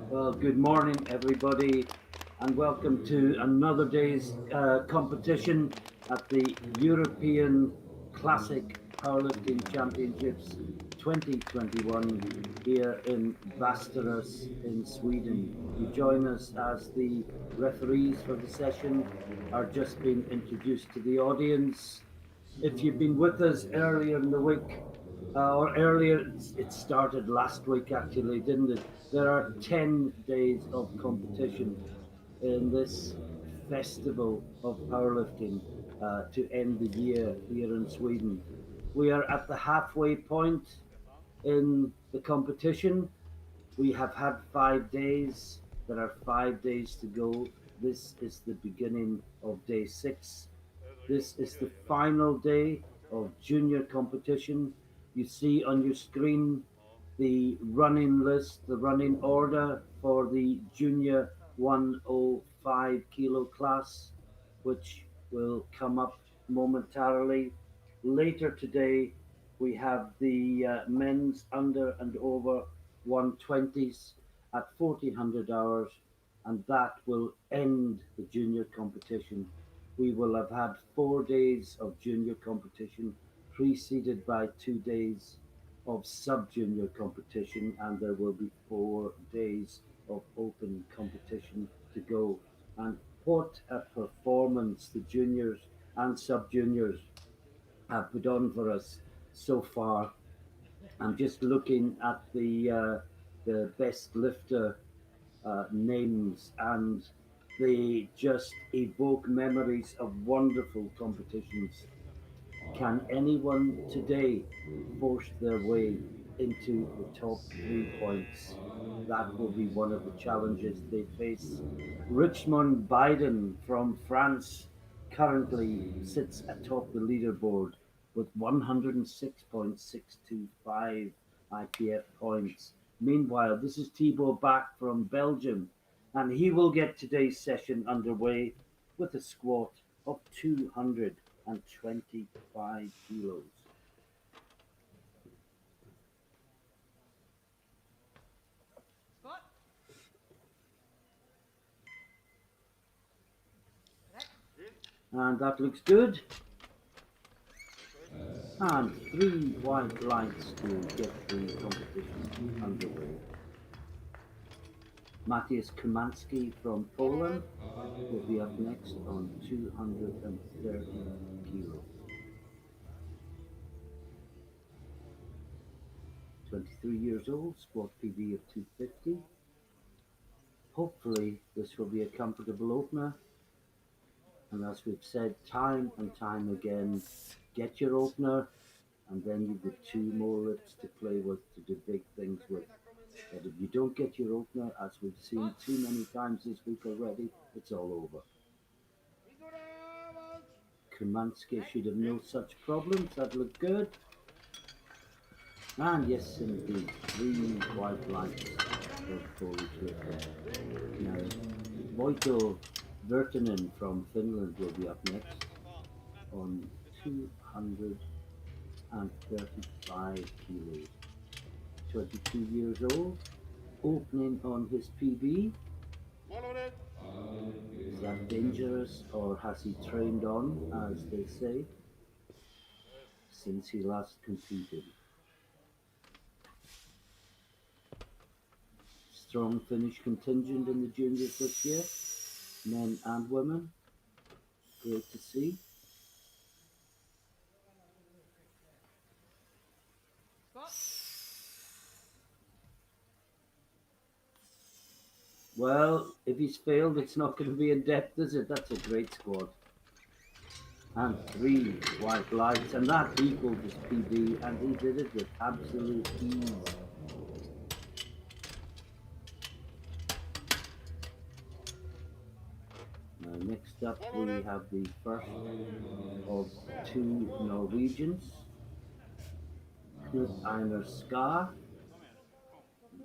Well, good morning, everybody, and welcome to another day's competition at the European Classic Powerlifting Championships 2021 here in Västerås in Sweden. You join us as the referees for the session are just being introduced to the audience. If you've been with us earlier in the week, or earlier, it started last week actually, didn't it? There are 10 days of competition in this festival of powerlifting to end the year here in Sweden. We are at the halfway point in the competition. We have had 5 days. There are 5 days to go. This is the beginning of day six. This is the final day of junior competition. You see on your screen the running list, the running order for the junior 105 kilo class, which will come up momentarily. Later today, we have the men's under and over 120s at 1400 hours, and that will end the junior competition. We will have had 4 days of junior competition, preceded by 2 days of sub junior competition, and there will be 4 days of open competition to go. And what a performance the juniors and sub juniors have put on for us so far. I'm just looking at the best lifter names, and they just evoke memories of wonderful competitions. Can anyone today force their way into the top 3 points? That will be one of the challenges they face. Richmond Biden from France currently sits atop the leaderboard with 106.625 IPF points. Meanwhile, this is Thibaut Bach from Belgium, and he will get today's session underway with a squat of 225 kilos. And that looks good. And 3 white lights to get the competition underway. Matthias Kumanski from Poland will be up next on 230 kilos. 23 years old, squat PB of 250. Hopefully this will be a comfortable opener. And as we've said time and time again, get your opener, and then you've got 2 more reps to play with, to do big things with. But if you don't get your opener, as we've seen too many times this week already, it's all over. Kumanski should have no such problems. That looked good. And yes, indeed, 3 white lights for Polish lifter. Now, Voito Virtanen from Finland will be up next on 235 kilos. 22 years old, opening on his PB. Is that dangerous, or has he trained on, as they say, since he last competed? Strong Finnish contingent in the juniors this year, men and women. Great to see. Well, if he's failed, it's not going to be in depth, is it? That's a great squad. And 3 white lights, and that equaled his PB, and he did it with absolute ease. Next up, we have the first of 2 Norwegians, Knut Einar Skar.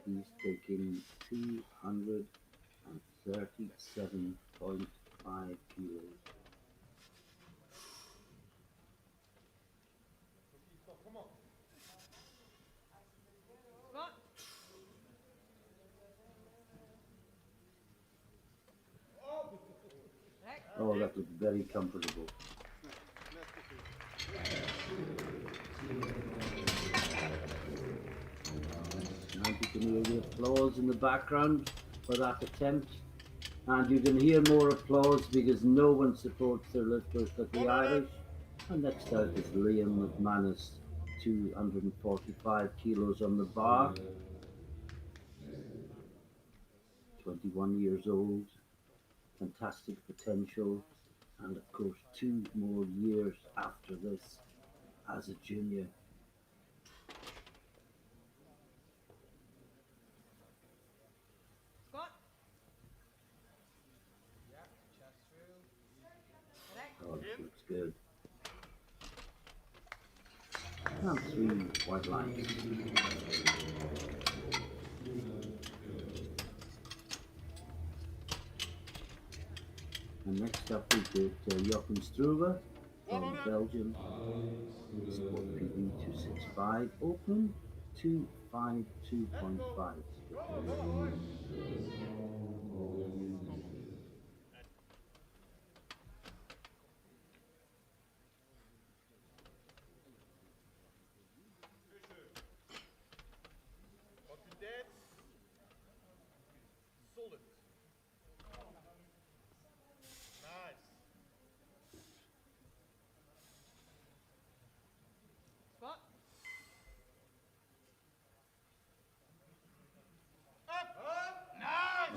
He's taking 237.5 kilos. Oh, that looks very comfortable. 90 can hear the applause in the background for that attempt. And you can hear more applause because no one supports their lifters but the Irish. And next out is Liam McManus, 245 kilos on the bar, 21 years old, fantastic potential, and of course 2 more years after this as a junior. Oh, this looks good. And 3 white lines. And next up we get Jochen Struve from Belgium, Sport PB 265, open 252.5.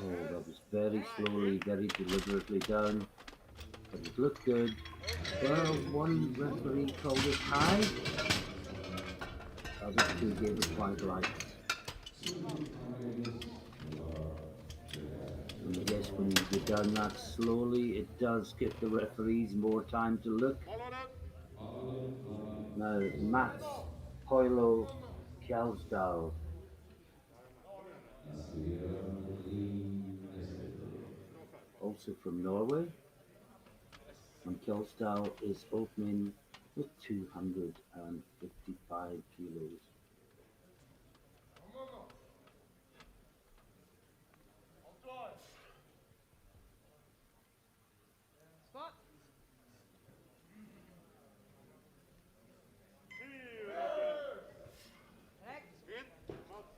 Oh, that was very slowly, very deliberately done, but it looked good. Well, one referee called it high, other two gave it white lights. And I guess when you go down that slowly, it does give the referees more time to look. Now, Mats Hoilo Kjelsdal, also from Norway, and Kjelsdal is opening with 255 kilos.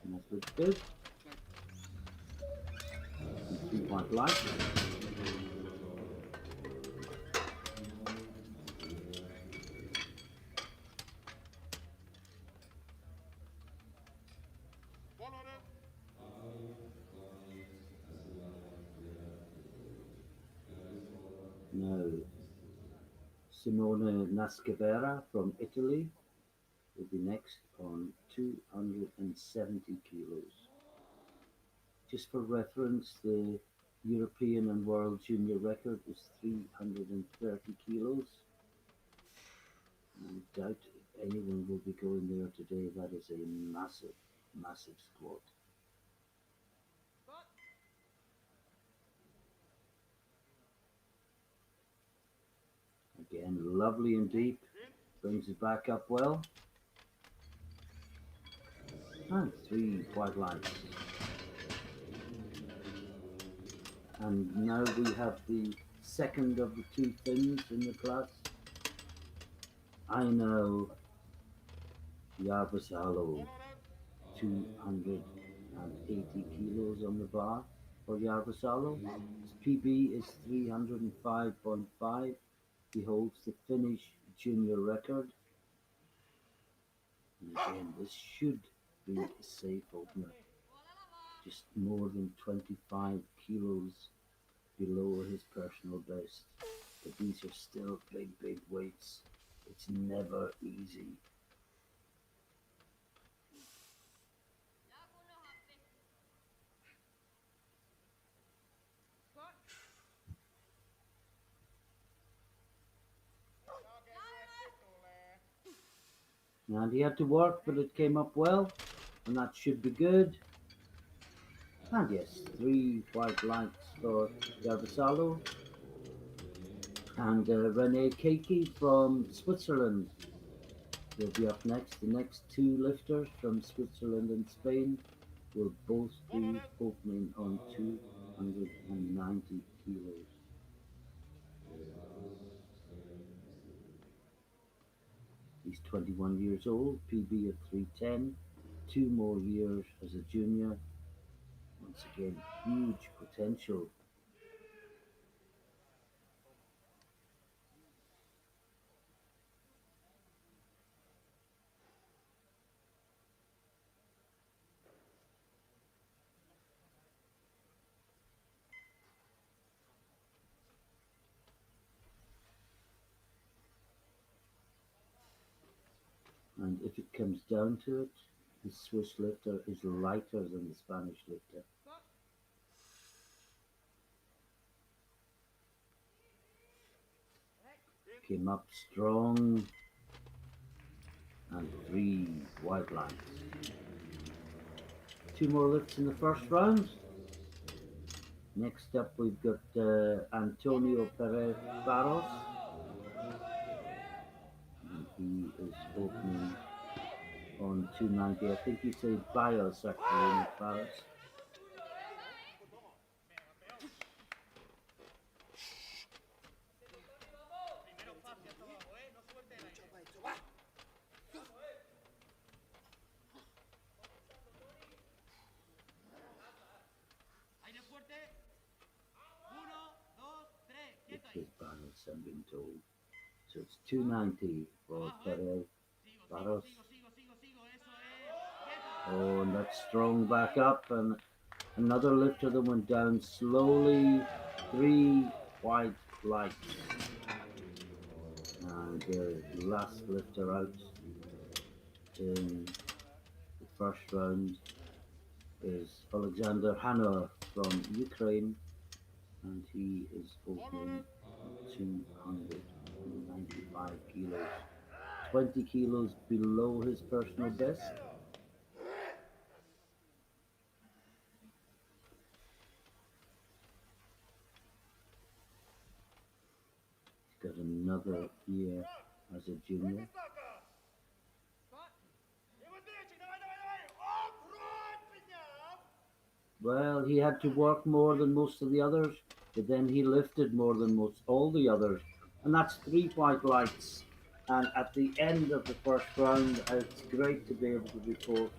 And that looks good. And 3 white lights. Now, Simone Nascavera from Italy will be next on 270 kilos. Just for reference, the European and World Junior record is 330 kilos. I doubt if anyone will be going there today. That is a massive, massive squat. Again, lovely and deep. Brings it back up well. And 3 white lights. And now we have the second of the 2 Finns in the class. Aino Järvesalo, 280 kilos on the bar for Järvesalo. His PB is 305.5. He holds the Finnish junior record. And again, this should be a safe opener. Just more than 25 kilos below his personal best. But these are still big, big weights. It's never easy. And he had to work, but it came up well, and that should be good. And yes, 3 white lights for Järvesalo. And Rene Keiki from Switzerland will be up next. The next 2 lifters from Switzerland and Spain will both be opening on 290 kilos. He's 21 years old, PB of 310, 2 more years as a junior. Once again, huge potential. And if it comes down to it, the Swiss lifter is lighter than the Spanish lifter. Came up strong and 3 wide lines. 2 more lifts in the first round. Next up, we've got Antonio Perez Barros. And he is opening on 290. I think you say Bios actually, not Barros. It is Barros, I'm being told. So it's 290 for Perez Barros. Oh, and that's strong back up, and another lifter that went down slowly. 3 wide lights. And the last lifter out in the first round is Alexander Hanor from Ukraine, and he is opening 295 kilos, 20 kilos below his personal best. He's got another year as a junior. Well, he had to work more than most of the others, but then he lifted more than most all the others. And that's 3 white lights. And at the end of the first round, it's great to be able to report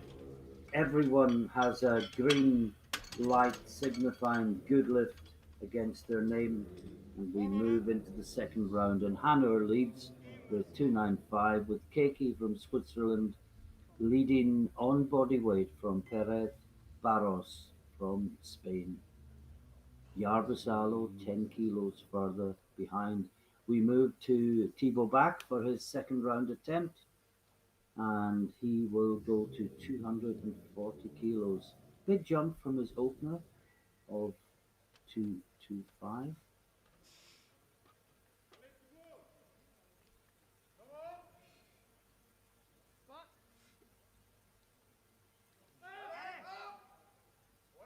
everyone has a green light signifying good lift against their name. And we move into the second round. And Hanor leads with 295, with Keiki from Switzerland leading on body weight from Perez Barros from Spain. Yarvasalo 10 kilos further behind. We move to Thibaut Bach for his second round attempt, and he will go to 240 kilos. Big jump from his opener of 225.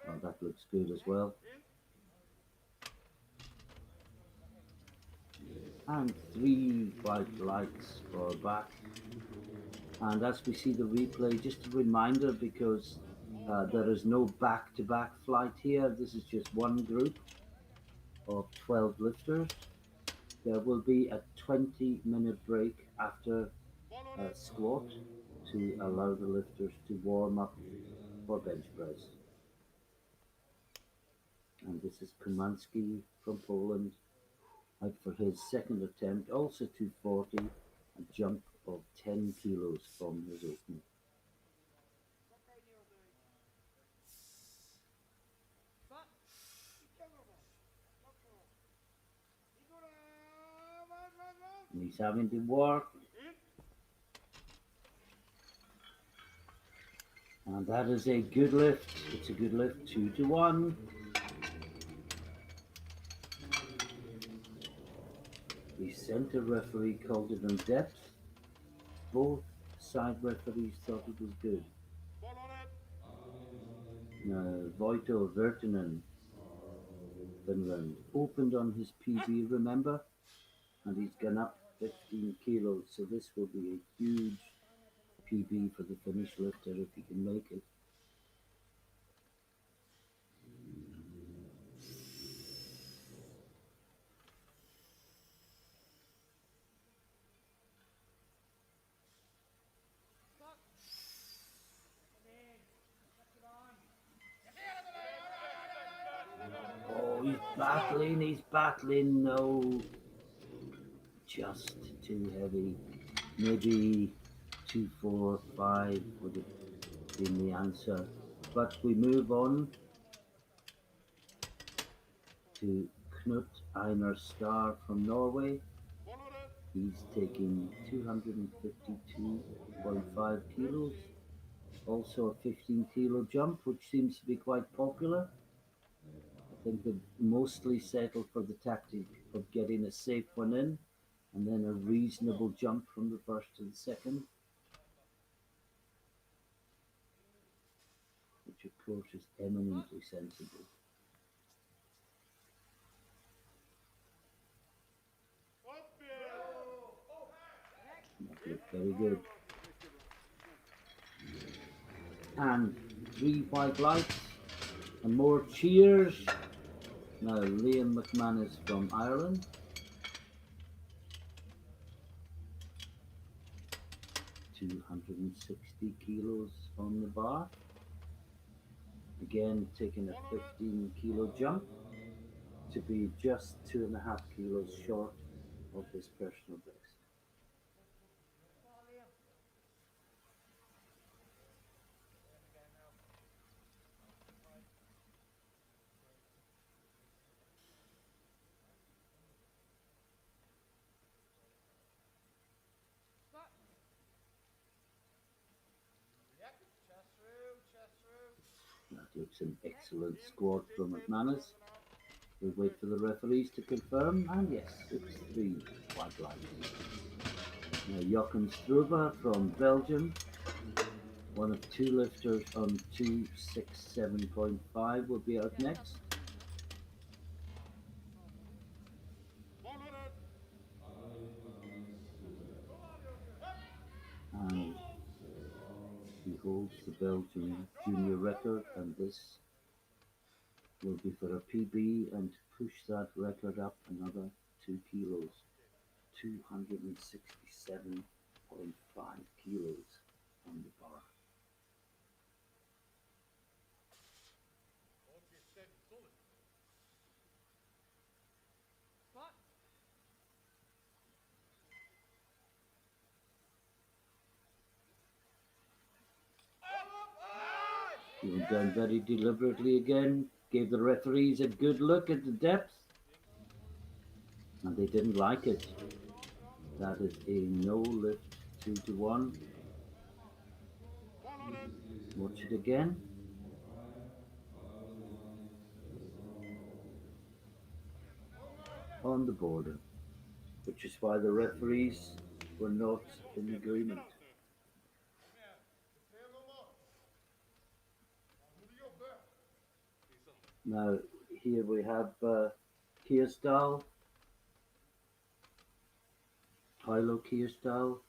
Well, that looks good as well. And 3 white lights for Bach. And as we see the replay, just a reminder, because there is no back-to-back flight here. This is just one group of 12 lifters. There will be a 20-minute break after squat to allow the lifters to warm up for bench press. And this is Kumanski from Poland, out for his second attempt, also 240, a jump of 10 kilos from his opening. And he's having to work. And that is a good lift. It's a good lift, 2-1. The center referee called it on depth. Both side referees thought it was good. Voito Virtanen, Finland, opened on his PB, remember? And he's gone up 15 kilos, so this will be a huge PB for the Finnish lifter if he can make it. he's battling. No, just too heavy. Maybe 245 would have been the answer. But we move on to Knut Einar Star from Norway. He's taking 252.5 kilos. Also a 15 kilo jump, which seems to be quite popular. I think they've mostly settled for the tactic of getting a safe one in and then a reasonable jump from the first to the second, which of course is eminently sensible. That looked very good. And three white lights and more cheers. Now Liam McManus from Ireland. 260 kilos on the bar. Again, taking a 15 kilo jump to be just 2.5 kilos short of his personal best. That looks an excellent squat from McManus. We'll wait for the referees to confirm, and yes, it's three white lights. Now Joachim Struve from Belgium, one of two lifters on 267.5 will be out next. And he holds the Belgian junior record, and this will be for a PB and to push that record up another 2 kilos, 267.5 kilos on the bar. He went down very deliberately again, gave the referees a good look at the depth, and they didn't like it. That is a no lift 2-1. Watch it again. On the border, which is why the referees were not in agreement. Now, here we have Kierstal, Hilo Kierstal.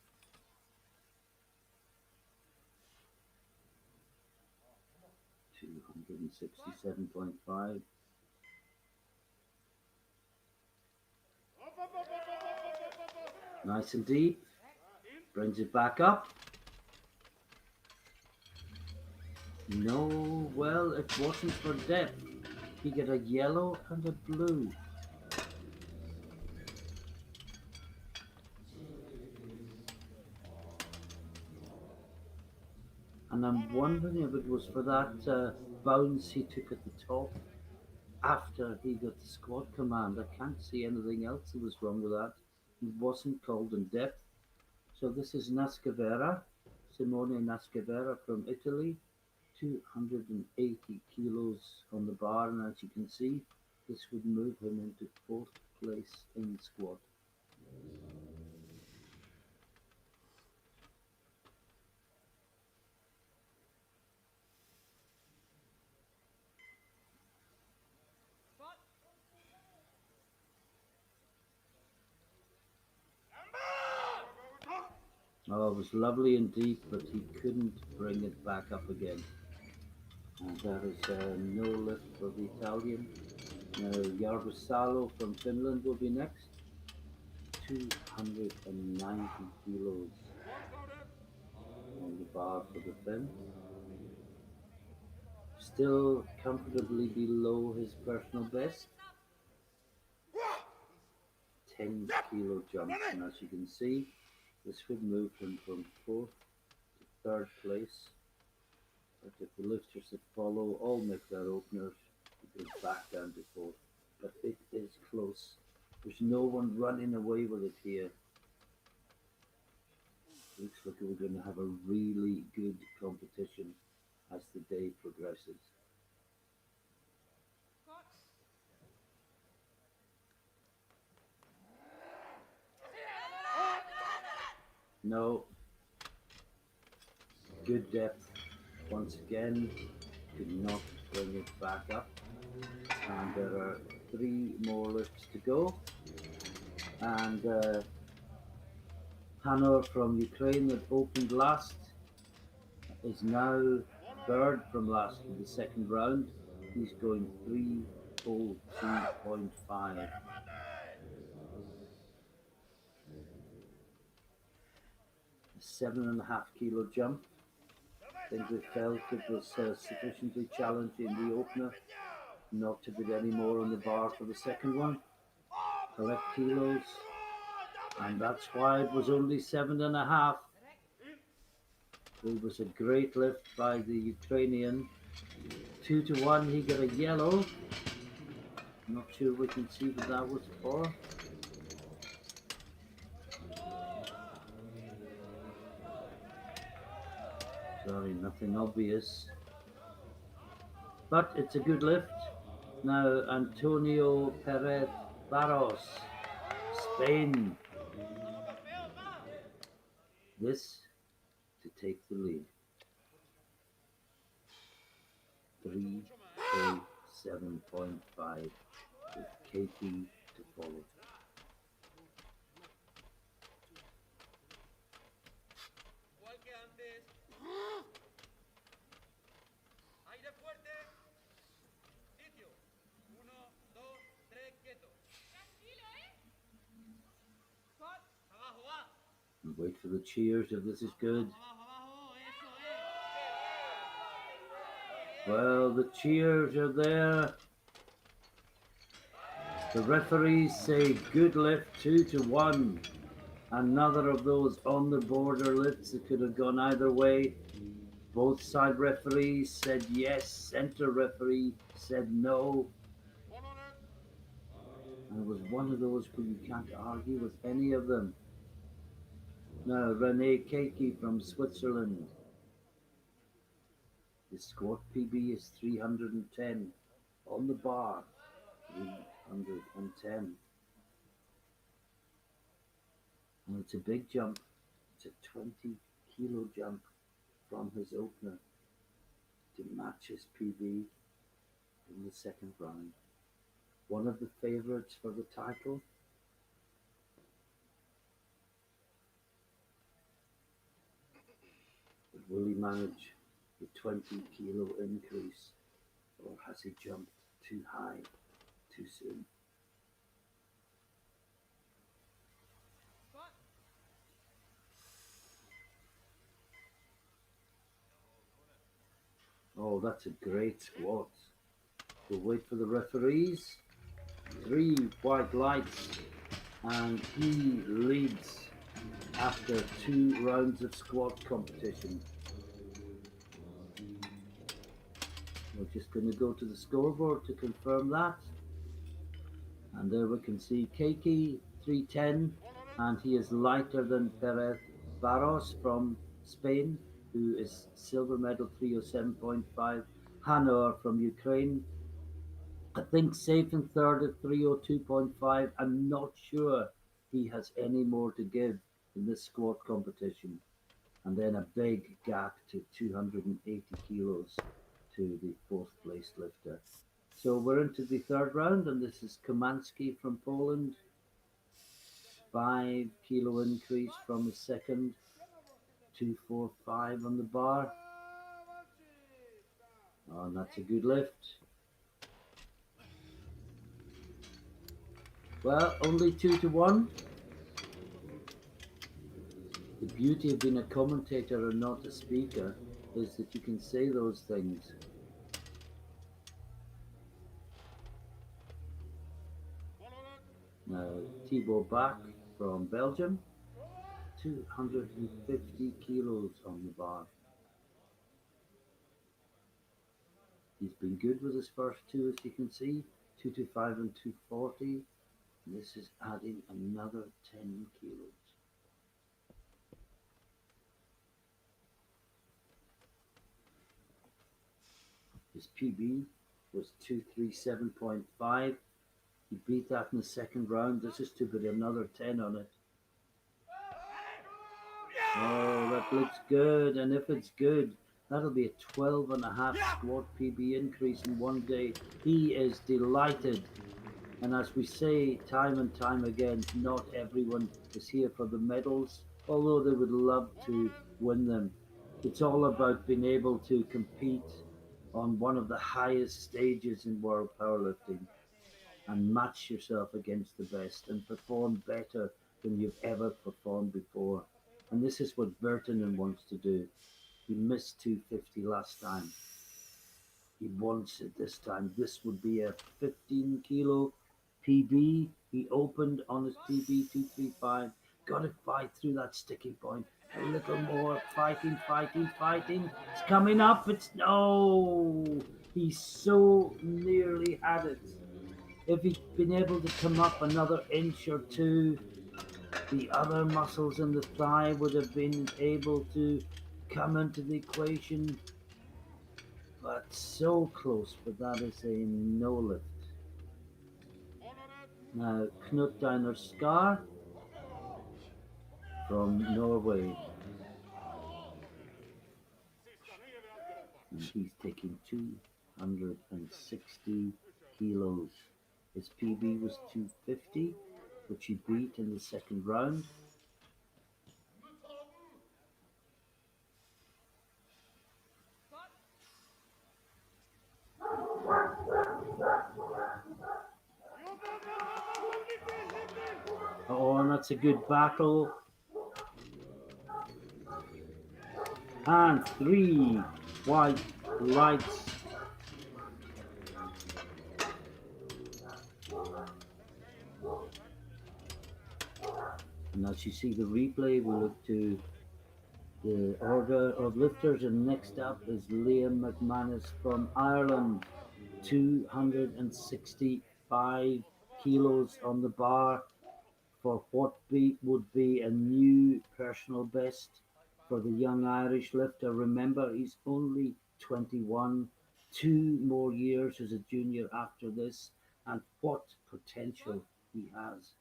$267.5. Nice and deep. Brings it back up. No, well, it wasn't for depth. He got a yellow and a blue. And I'm wondering if it was for that bounce he took at the top after he got the squat command. I can't see anything else that was wrong with that. It wasn't called in depth. So this is Nascavera, Simone Nascavera from Italy, 280 kilos on the bar, and as you can see, this would move him into fourth place in the squad. Oh, it was lovely and deep, but he couldn't bring it back up again. And that is no lift for the Italian. Now, Jarvasalo from Finland will be next. 290 kilos on the bar for the Finn. Still comfortably below his personal best. 10 kilo jump. And as you can see, this would move him from fourth to third place. But if the lifters that follow all make their openers, it goes back down to fourth. But it is close. There's no one running away with it here. Looks like we're going to have a really good competition as the day progresses. No. Good depth. Once again, could not bring it back up. And there are 3 more lifts to go. And Hanor from Ukraine that opened last is now third from last in the second round. He's going 302.5. A 7.5 kilo jump. I think we felt it was sufficiently challenging the opener not to put any more on the bar for the second one. Correct kilos. And that's why it was only 7.5. It was a great lift by the Ukrainian. 2-1, he got a yellow. Not sure we can see what that was for. Sorry, nothing obvious. But it's a good lift. Now, Antonio Perez Barros, Spain. This to take the lead. 307.5 with KP to follow. And wait for the cheers if this is good. Well, the cheers are there. The referees say good lift, 2-1. Another of those on the border lifts that could have gone either way. Both side referees said yes. Center referee said no. And it was one of those where you can't argue with any of them. Now, Rene Keiki from Switzerland. His squat PB is 310. On the bar, 310. And it's a big jump. It's a 20 kilo jump from his opener to match his PB in the second round. One of the favorites for the title. But will he manage the 20 kilo increase, or has he jumped too high too soon? Oh, that's a great squat. We'll wait for the referees. 3 white lights, and he leads after 2 rounds of squat competition. We're just going to go to the scoreboard to confirm that. And there we can see Keiki 310, and he is lighter than Perez Barros from Spain, who is silver medal 307.5. Hanor from Ukraine, I think safe in third at 302.5. I'm not sure he has any more to give in this squat competition. And then a big gap to 280 kilos to the 4th place lifter. So we're into the 3rd round, and this is Komanski from Poland. 5 kilo increase from the second. 245 on the bar. Oh, and that's a good lift. Well, only 2-1. The beauty of being a commentator and not a speaker is that you can say those things. Now, Thibaut Bach from Belgium, 250 kilos on the bar. He's been good with his first two, as you can see, 225 and 240. This is adding another 10 kilos. His PB was 237.5. He beat that in the second round. This is to put another 10 on it. Oh, that looks good. And if it's good, that'll be a 12 and a half squat PB increase in one day. He is delighted. And as we say time and time again, not everyone is here for the medals, although they would love to win them. It's all about being able to compete on one of the highest stages in world powerlifting and match yourself against the best and perform better than you've ever performed before. And this is what Bertonen wants to do. He missed 250 last time. He wants it this time. This would be a 15 kilo PB. He opened on his PB 235. Got to fight through that sticking point. A little more. Fighting, fighting, fighting. It's coming up. It's no. He so nearly had it. If he'd been able to come up another inch or two, the other muscles in the thigh would have been able to come into the equation, but so close, but that is a no lift. Now, Knut Diner Skar from Norway, and he's taking 260 kilos. His PB was 250, which he beat in the second round. Oh, and that's a good battle. And three white lights. And as you see the replay, we look to the order of lifters, and next up is Liam McManus from Ireland, 265 kilos on the bar for what would be a new personal best for the young Irish lifter. Remember, he's only 21, 2 more years as a junior after this, and what potential he has.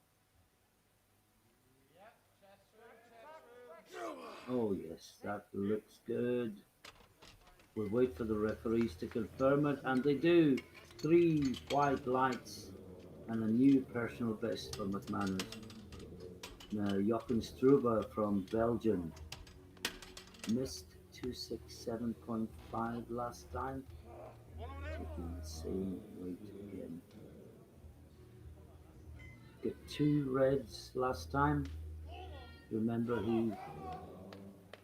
Oh yes, that looks good. We'll wait for the referees to confirm it, and they do. Three white lights and a new personal best for McManus. Now, Jochen Struber from Belgium missed 267.5 last time, taking the same weight again. Got two reds last time. Remember, he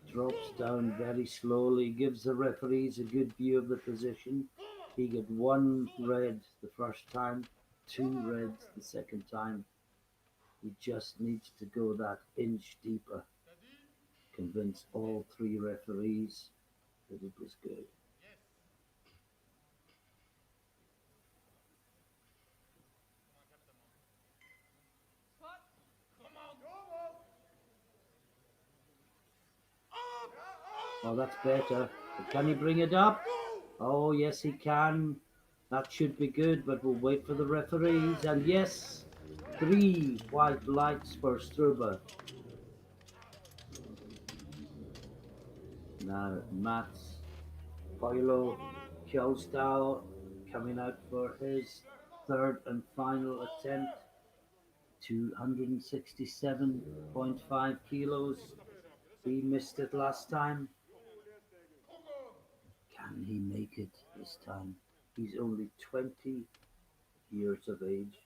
drops down very slowly, gives the referees a good view of the position. He got one red the first time, two reds the second time. He just needs to go that inch deeper, convince all three referees that it was good. Oh, that's better. But can he bring it up? Oh, yes, he can. That should be good, but we'll wait for the referees. And yes, three white lights for Struber. Now, Mats Boilo Kjolstad coming out for his third and final attempt. 267.5 kilos. He missed it last time. Can he make it this time? He's only 20 years of age.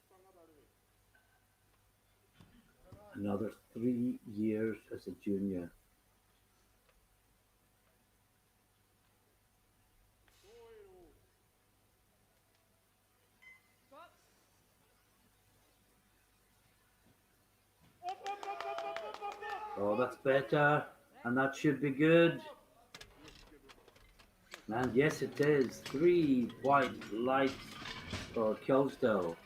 Another 3 years as a junior. Oh, that's better. And that should be good. And yes, it is. Three white lights for Kelsdale.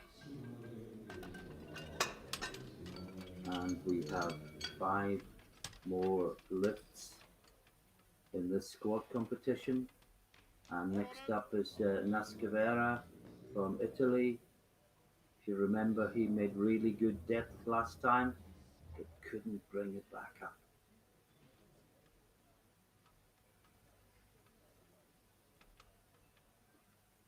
And we have five more lifts in this squat competition. And next up is Nascavera from Italy. If you remember, he made really good depth last time, but couldn't bring it back up.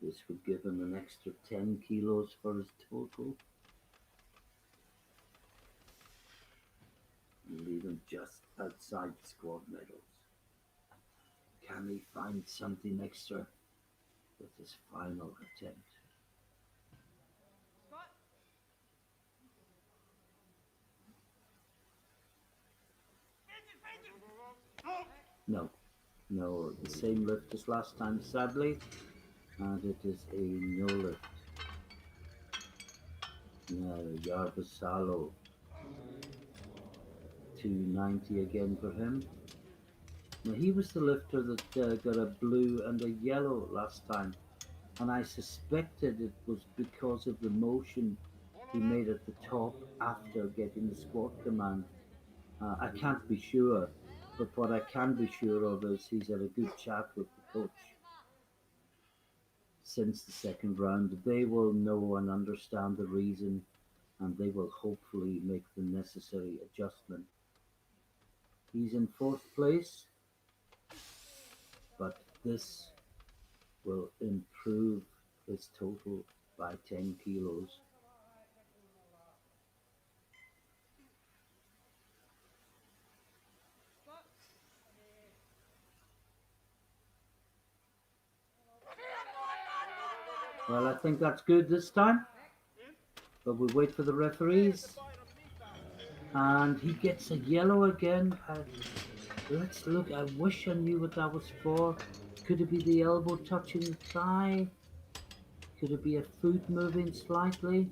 This would give him an extra 10 kilos for his total and leave him just outside squad medals. Can he find something extra with his final attempt? No, no, the same lift as last time, sadly, and it is a no lift. Now, Yarbasalo, 290 again for him. Now, he was the lifter that got a blue and a yellow last time, and I suspected it was because of the motion he made at the top after getting the squat command. I can't be sure, but what I can be sure of is he's had a good chat with the coach since the second round. They will know and understand the reason, and they will hopefully make the necessary adjustment. He's in fourth place, but this will improve his total by 10 kilos. Well, I think that's good this time, but we'll wait for the referees. And he gets a yellow again. Let's look. I wish I knew what that was for. Could it be the elbow touching the thigh? Could it be a foot moving slightly?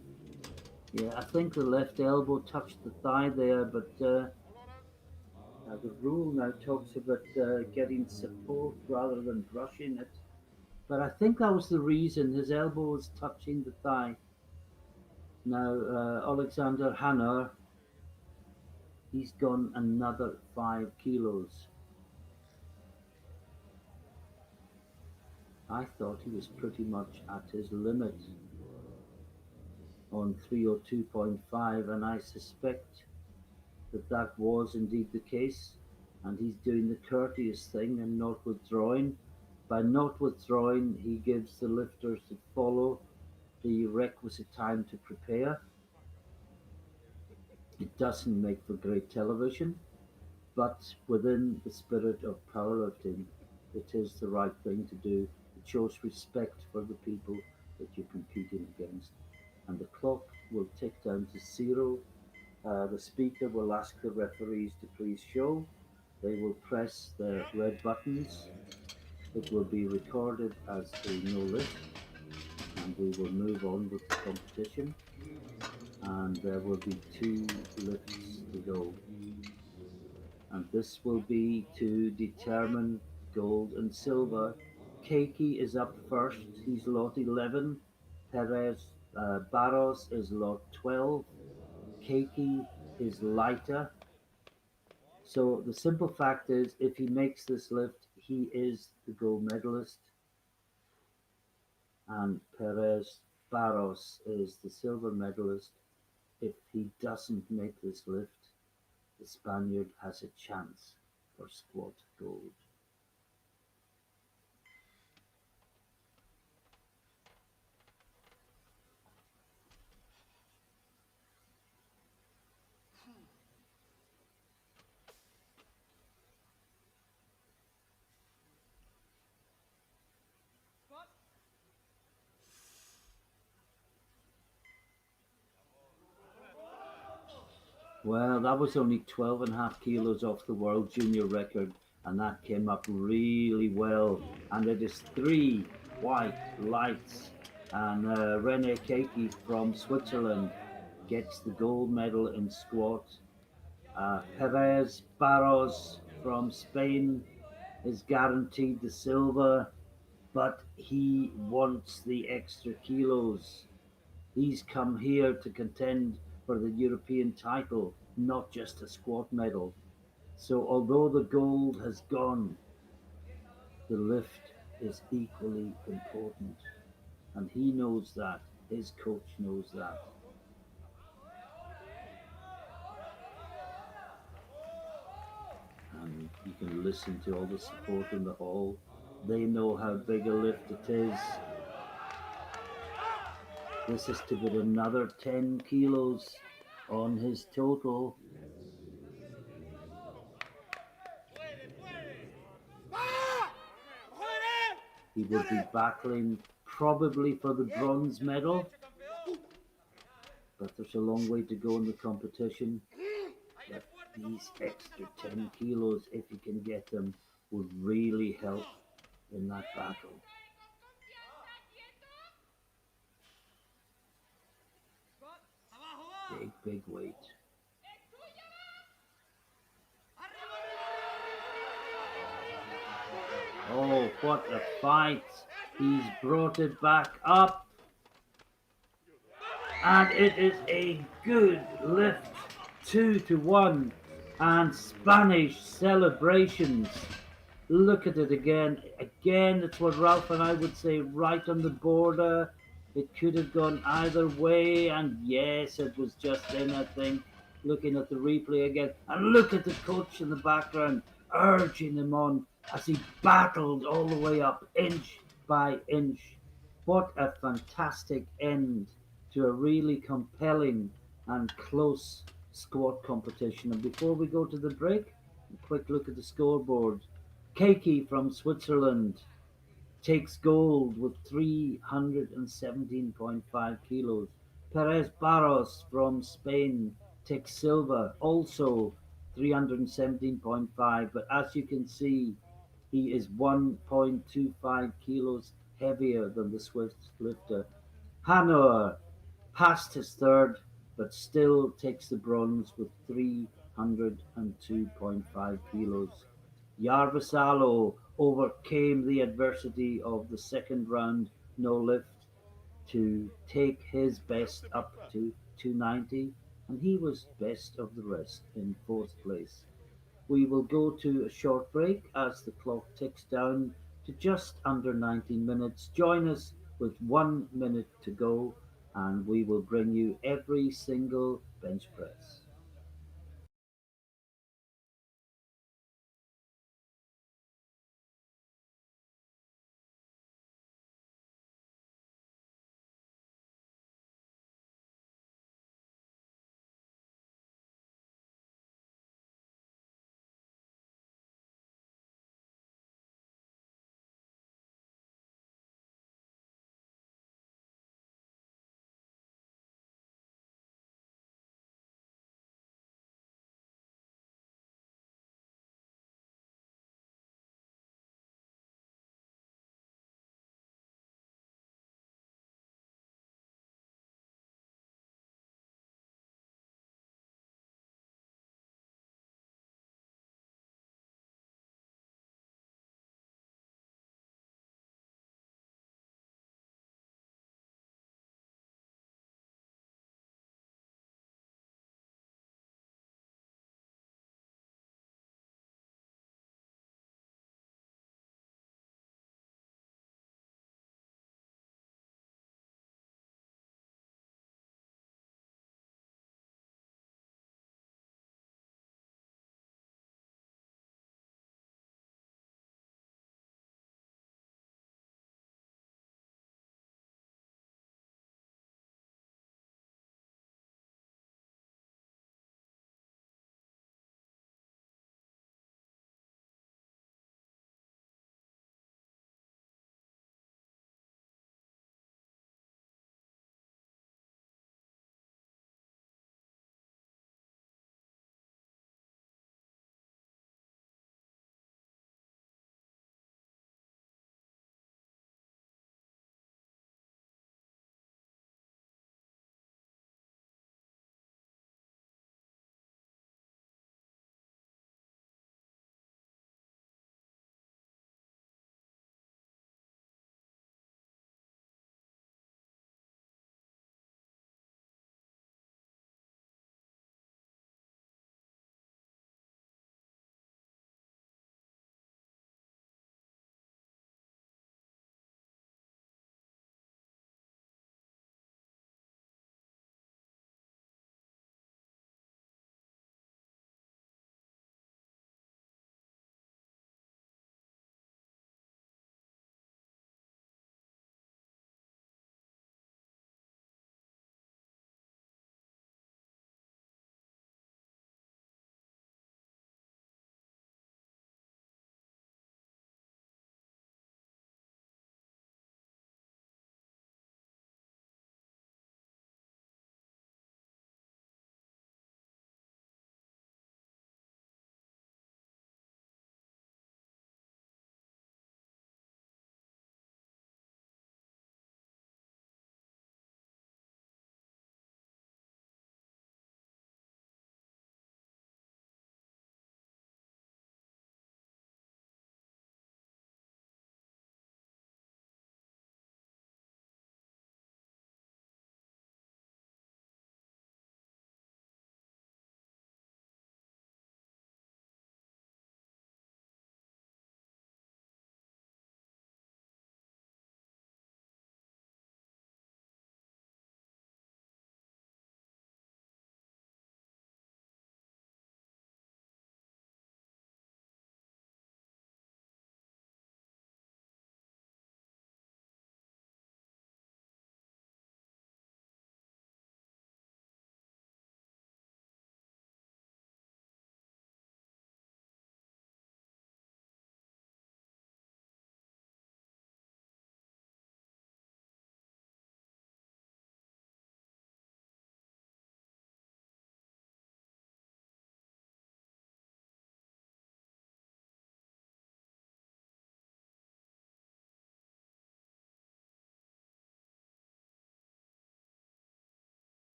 Yeah, I think the left elbow touched the thigh there, but the rule now talks about getting support rather than brushing it. But I think that was the reason his elbow was touching the thigh. Now, Alexander Hanner, he's gone another 5 kilos. I thought he was pretty much at his limit on 302.5, and I suspect that that was indeed the case. And he's doing the courteous thing and not withdrawing. By not withdrawing, he gives the lifters that follow the requisite time to prepare. It doesn't make for great television, but within the spirit of powerlifting, it is the right thing to do. It shows respect for the people that you're competing against. And the clock will tick down to zero. The speaker will ask the referees to please show. They will press the red buttons. It will be recorded as a no lift, and we will move on with the competition. And there will be two lifts to go. And this will be to determine gold and silver. Keiki is up first. He's lot 11. Perez Barros is lot 12. Keiki is lighter. So the simple fact is, if he makes this lift, he is the gold medalist, and Perez Barros is the silver medalist. If he doesn't make this lift, the Spaniard has a chance for squad gold. Well, that was only 12.5 kilos off the world junior record, and that came up really well. And it is three white lights. And Rene Keiki from Switzerland gets the gold medal in squat. Perez Barros from Spain is guaranteed the silver, but he wants the extra kilos. He's come here to contend for the European title, not just a squat medal. So although the gold has gone, the lift is equally important. And he knows that. His coach knows that. And you can listen to all the support in the hall. They know how big a lift it is. This is to put another 10 kilos on his total. He would be battling probably for the bronze medal, but there's a long way to go in the competition. But these extra 10 kilos, if you can get them, would really help in that battle. Big, big weight. Oh, what a fight! He's brought it back up. And it is a good lift. 2-1. And Spanish celebrations. Look at it again. Again, it's what Ralph and I would say, right on the border. It could have gone either way. And yes, it was just in, I think. Looking at the replay again. And look at the coach in the background, urging him on as he battled all the way up, inch by inch. What a fantastic end to a really compelling and close squat competition. And before we go to the break, a quick look at the scoreboard. Keiki from Switzerland takes gold with 317.5 kilos. Perez Barros from Spain takes silver, also 317.5. But as you can see, he is 1.25 kilos heavier than the Swiss lifter. Hanauer passed his third, but still takes the bronze with 302.5 kilos. Yarvasalo overcame the adversity of the second round no lift to take his best up to 290, and he was best of the rest in fourth place. We will go to a short break as the clock ticks down to just under 19 minutes. Join us with 1 minute to go, and we will bring you every single bench press.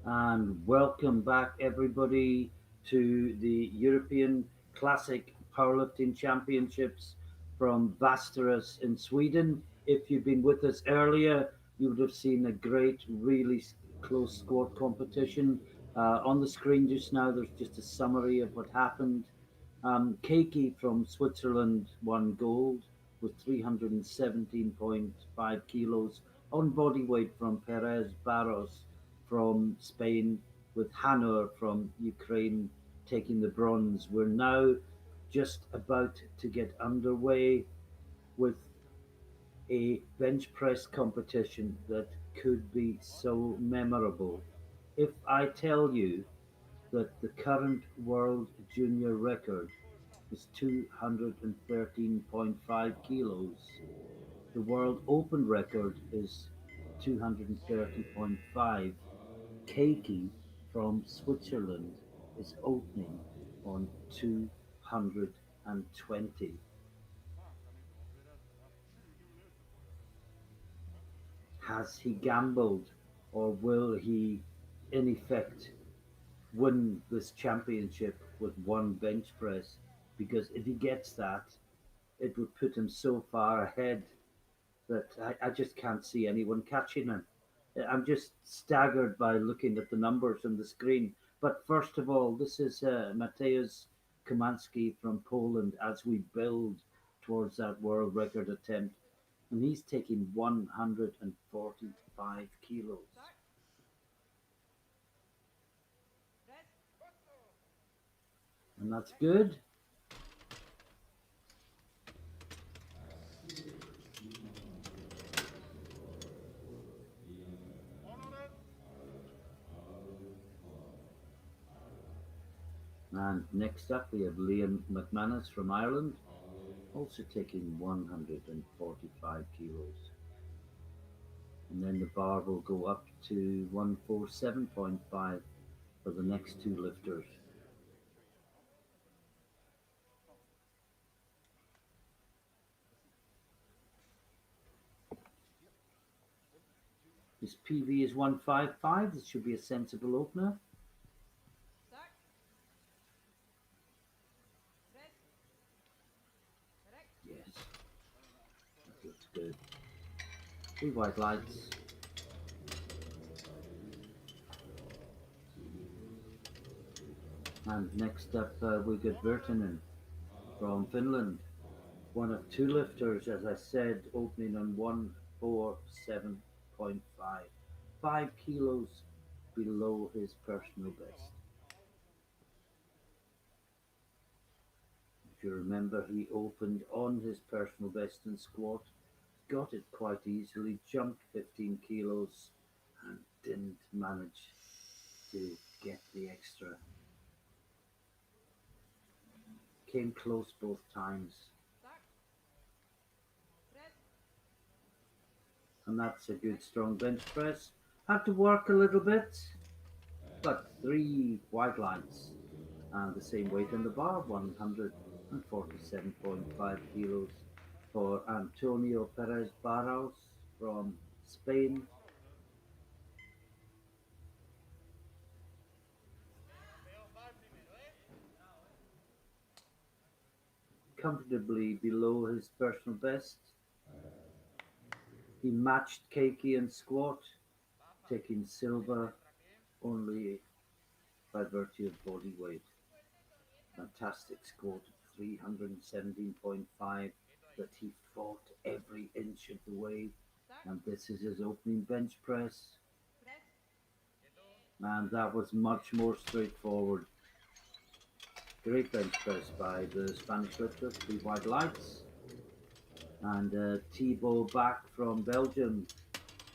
and welcome back, everybody, to the European Classic Powerlifting Championships from Vasteras in Sweden. If you've been with us earlier, you would have seen a great, really close squat competition. On the screen just now, there's just a summary of what happened. Keiki from Switzerland won gold with 317.5 kilos on body weight from Perez Barros from Spain, with Hanor from Ukraine taking the bronze. We're now just about to get underway with a bench press competition that could be so memorable. If I tell you that the current world junior record is 213.5 kilos, the world open record is 230.5. Keiki from Switzerland is opening on 220. Has he gambled, or will he, in effect, win this championship with one bench press? Because if he gets that, it would put him so far ahead that I just can't see anyone catching him. I'm just staggered by looking at the numbers on the screen. But first of all, this is Mateusz Komanski from Poland as we build towards that world record attempt. And he's taking 145 kilos. And that's good. And next up, we have Liam McManus from Ireland, also taking 145 kilos. And then the bar will go up to 147.5 for the next two lifters. His PV is 155. This should be a sensible opener. Yes, that looks good. Three white lights. And next up, we got Virtanen from Finland. One of two lifters, as I said, opening on 147.5. 5 kilos below his personal best. If you remember, he opened on his personal best in squat, got it quite easily, jumped 15 kilos, and didn't manage to get the extra. Came close both times. And that's a good strong bench press. Had to work a little bit, but three white lines and the same weight on the bar, 147.5 kilos for Antonio Perez Barros from Spain. Comfortably below his personal best. He matched Keiki in squat, taking silver only by virtue of body weight. Fantastic squat of 317.5 that he fought every inch of the way. And this is his opening bench press. And that was much more straightforward. Great bench press by the Spanish lifter, three white lights. And Thibaut back from Belgium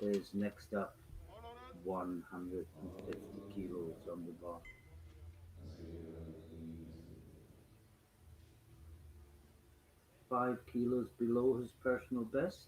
is next up, 150 kilos on the bar. 5 kilos below his personal best.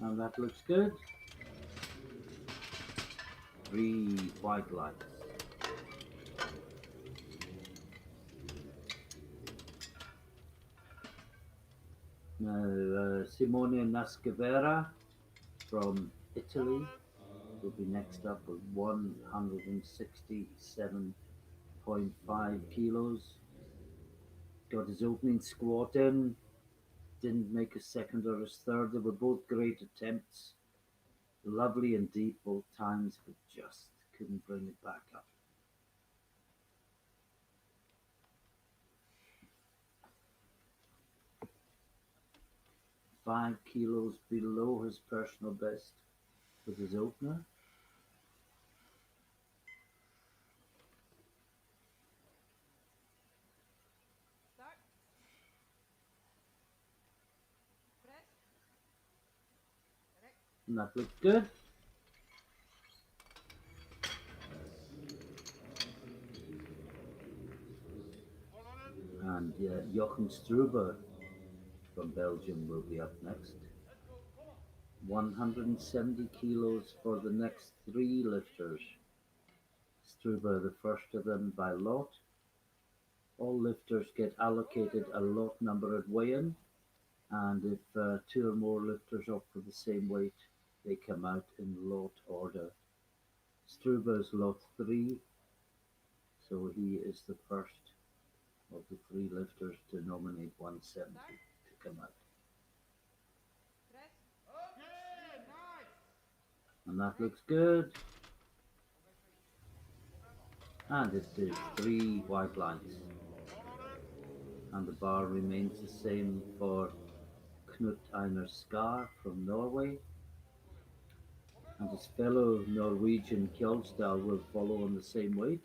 And that looks good. 3 white lights. Now, Simone Nascavera from Italy will be next up with 167.5 kilos. Got his opening squat in, didn't make a second or his third. They were both great attempts, lovely and deep both times, but just couldn't bring it back up. 5 kilos below his personal best with his opener. And that looks good. And Jochen Struber from Belgium will be up next. 170 kilos for the next 3 lifters. Struber the first of them by lot. All lifters get allocated a lot number at weigh-in, and if 2 or more lifters up for the same weight, they come out in lot order. Struber is lot 3, so he is the first of the 3 lifters to nominate 170 to come out. And that looks good. And it is 3 white lights. And the bar remains the same for Knut Einar Skar from Norway. And his fellow Norwegian Kjolsdal will follow on the same weight.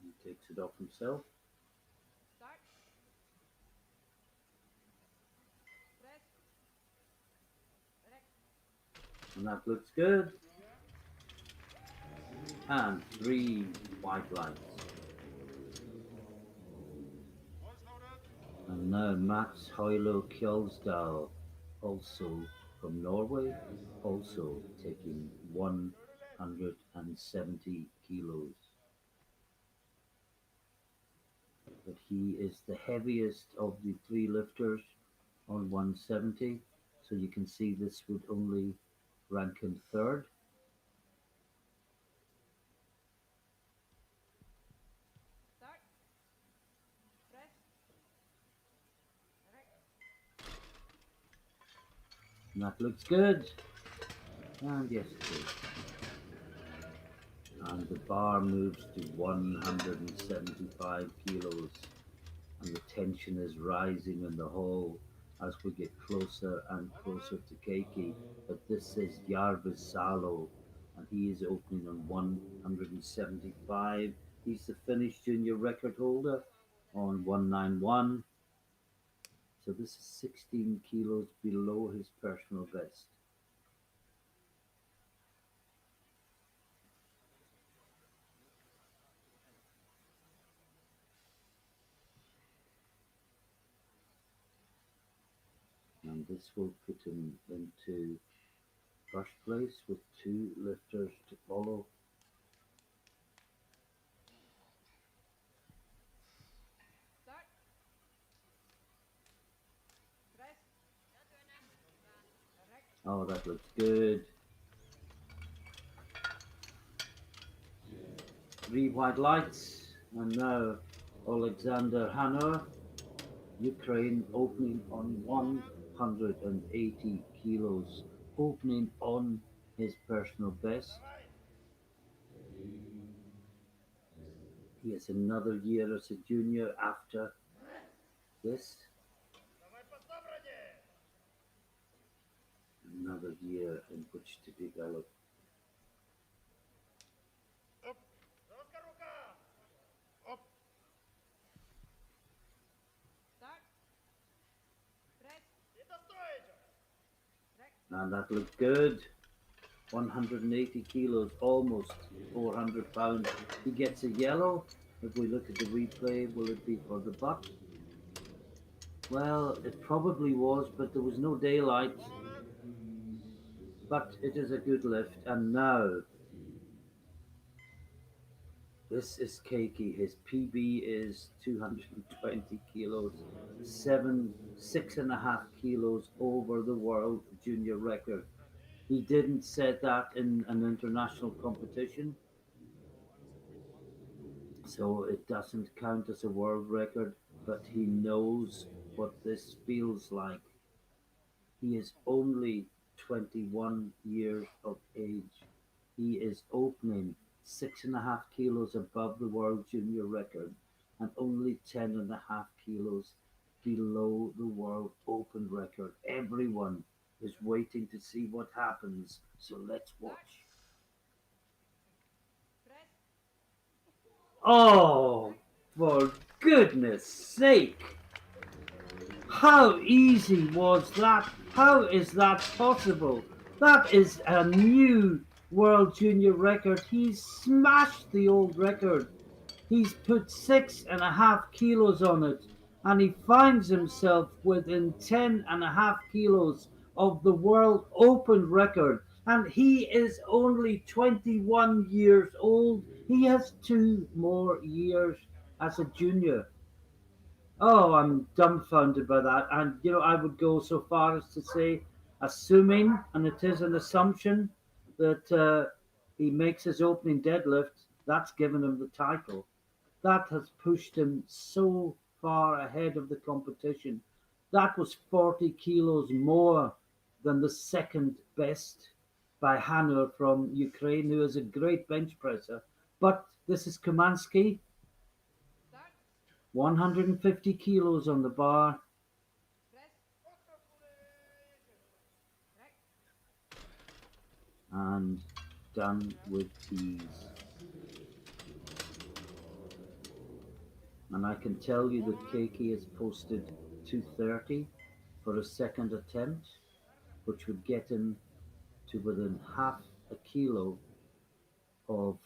He takes it off himself. And that looks good. And 3 white lights. And now Mats Hoilo Kjolsdal, also from Norway, also taking 170 kilos. But he is the heaviest of the 3 lifters on 170, so you can see this would only rank him third. And that looks good. And yes, it is. And the bar moves to 175 kilos. And the tension is rising in the hall as we get closer and closer to Keiki. But this is Jarvis Salo, and he is opening on 175. He's the Finnish junior record holder on 191. So this is 16 kilos below his personal best. And this will put him into first place with 2 lifters to follow. Oh, that looks good. 3 white lights, and now Alexander Hanor, Ukraine, opening on 180 kilos, opening on his personal best. He has another year as a junior after this. Another year in which to develop. And that looked good. 180 kilos, almost 400 pounds. He gets a yellow. If we look at the replay, will it be for the butt? Well, it probably was, but there was no daylight. But it is a good lift. And now, this is Keiki. His PB is 220 kilos, 6.5 kilos over the world junior record. He didn't set that in an international competition, so it doesn't count as a world record, but he knows what this feels like. He is only 21 years of age. He is opening 6.5 kilos above the world junior record and only 10.5 kilos below the world open record. Everyone is waiting to see what happens, so let's watch. Oh, for goodness sake! How easy was that? How is that possible? That is a new world junior record. He's smashed the old record. He's put 6.5 kilos on it, and he finds himself within 10.5 kilos of the world open record. And he is only 21 years old. He has 2 more years as a junior. Oh, I'm dumbfounded by that. And, I would go so far as to say, assuming, and it is an assumption, that he makes his opening deadlift, that's given him the title. That has pushed him so far ahead of the competition. That was 40 kilos more than the second best by Hanur from Ukraine, who is a great bench presser. But this is Kumansky, 150 kilos on the bar, and done with ease. And I can tell you that Keiki has posted 230 for a second attempt, which would get him to within half a kilo of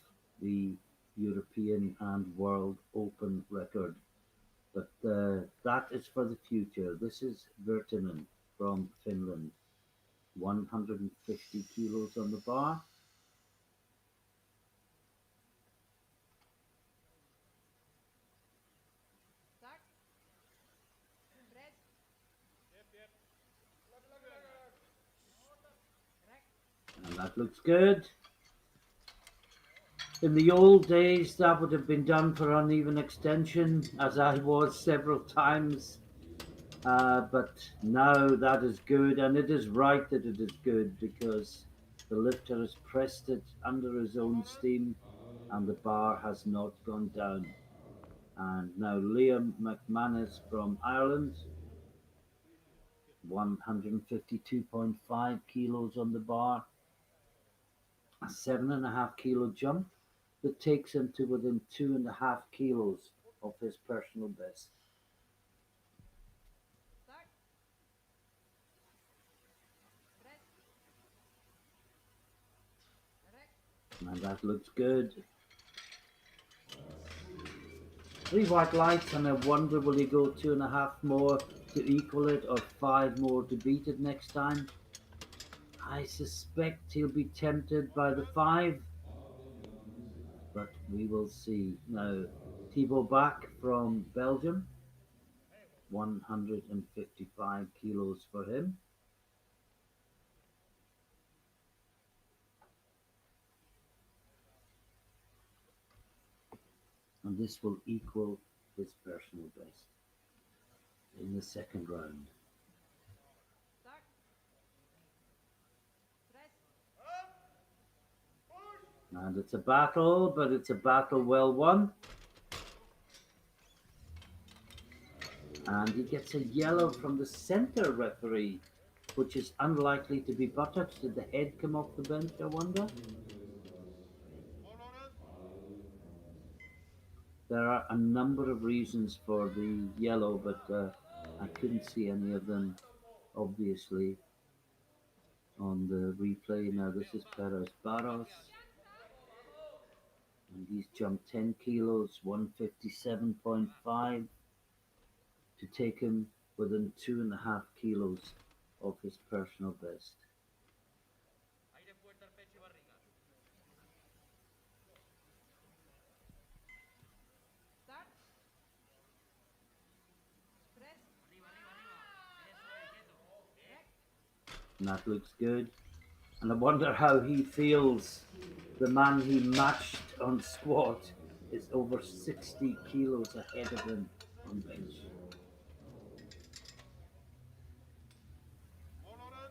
the European and World Open record. But that is for the future. This is Virtanen from Finland, 150 kilos on the bar. And that looks good. In the old days, that would have been done for uneven extension, as I was several times. But now that is good, and it is right that it is good because the lifter has pressed it under his own steam, and the bar has not gone down. And now Liam McManus from Ireland, 152.5 kilos on the bar, a 7.5 kilo jump that takes him to within 2.5 kilos of his personal best. And that looks good. 3 white lights, and I wonder will he go 2.5 more to equal it or 5 more to beat it next time? I suspect he'll be tempted by the 5, but we will see. Now, Thibaut Bach from Belgium, 155 kilos for him. And this will equal his personal best in the second round. And it's a battle, but it's a battle well won. And he gets a yellow from the center referee, which is unlikely to be buttered. Did the head come off the bench, I wonder? There are a number of reasons for the yellow, but I couldn't see any of them, obviously, on the replay. Now this is Perez Barros, and he's jumped 10 kilos, 157.5, to take him within 2.5 kilos of his personal best. And that looks good. And I wonder how he feels. The man he matched on squat is over 60 kilos ahead of him on bench.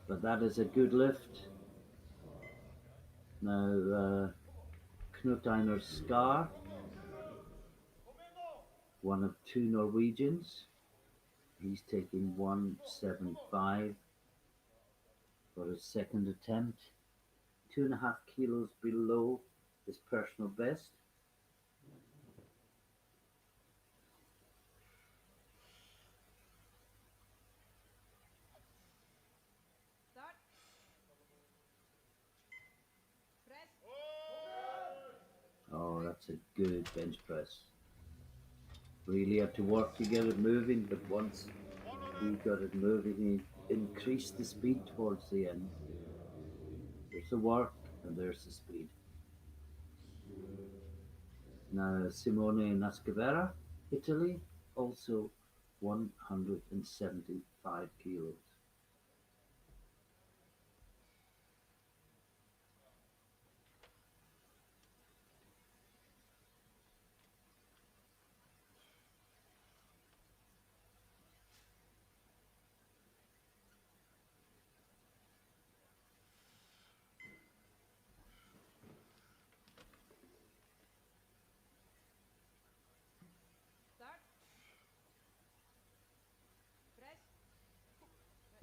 But that is a good lift. Now, Knut Einar Skar, one of two Norwegians, he's taking 175 for his second attempt, 2.5 kilos below his personal best. Oh, that's a good bench press. Really had to work to get it moving, but once he got it moving, he increased the speed towards the end. There's the work and there's the speed. Now, Simone Nascavera, Italy, also 175 kilos.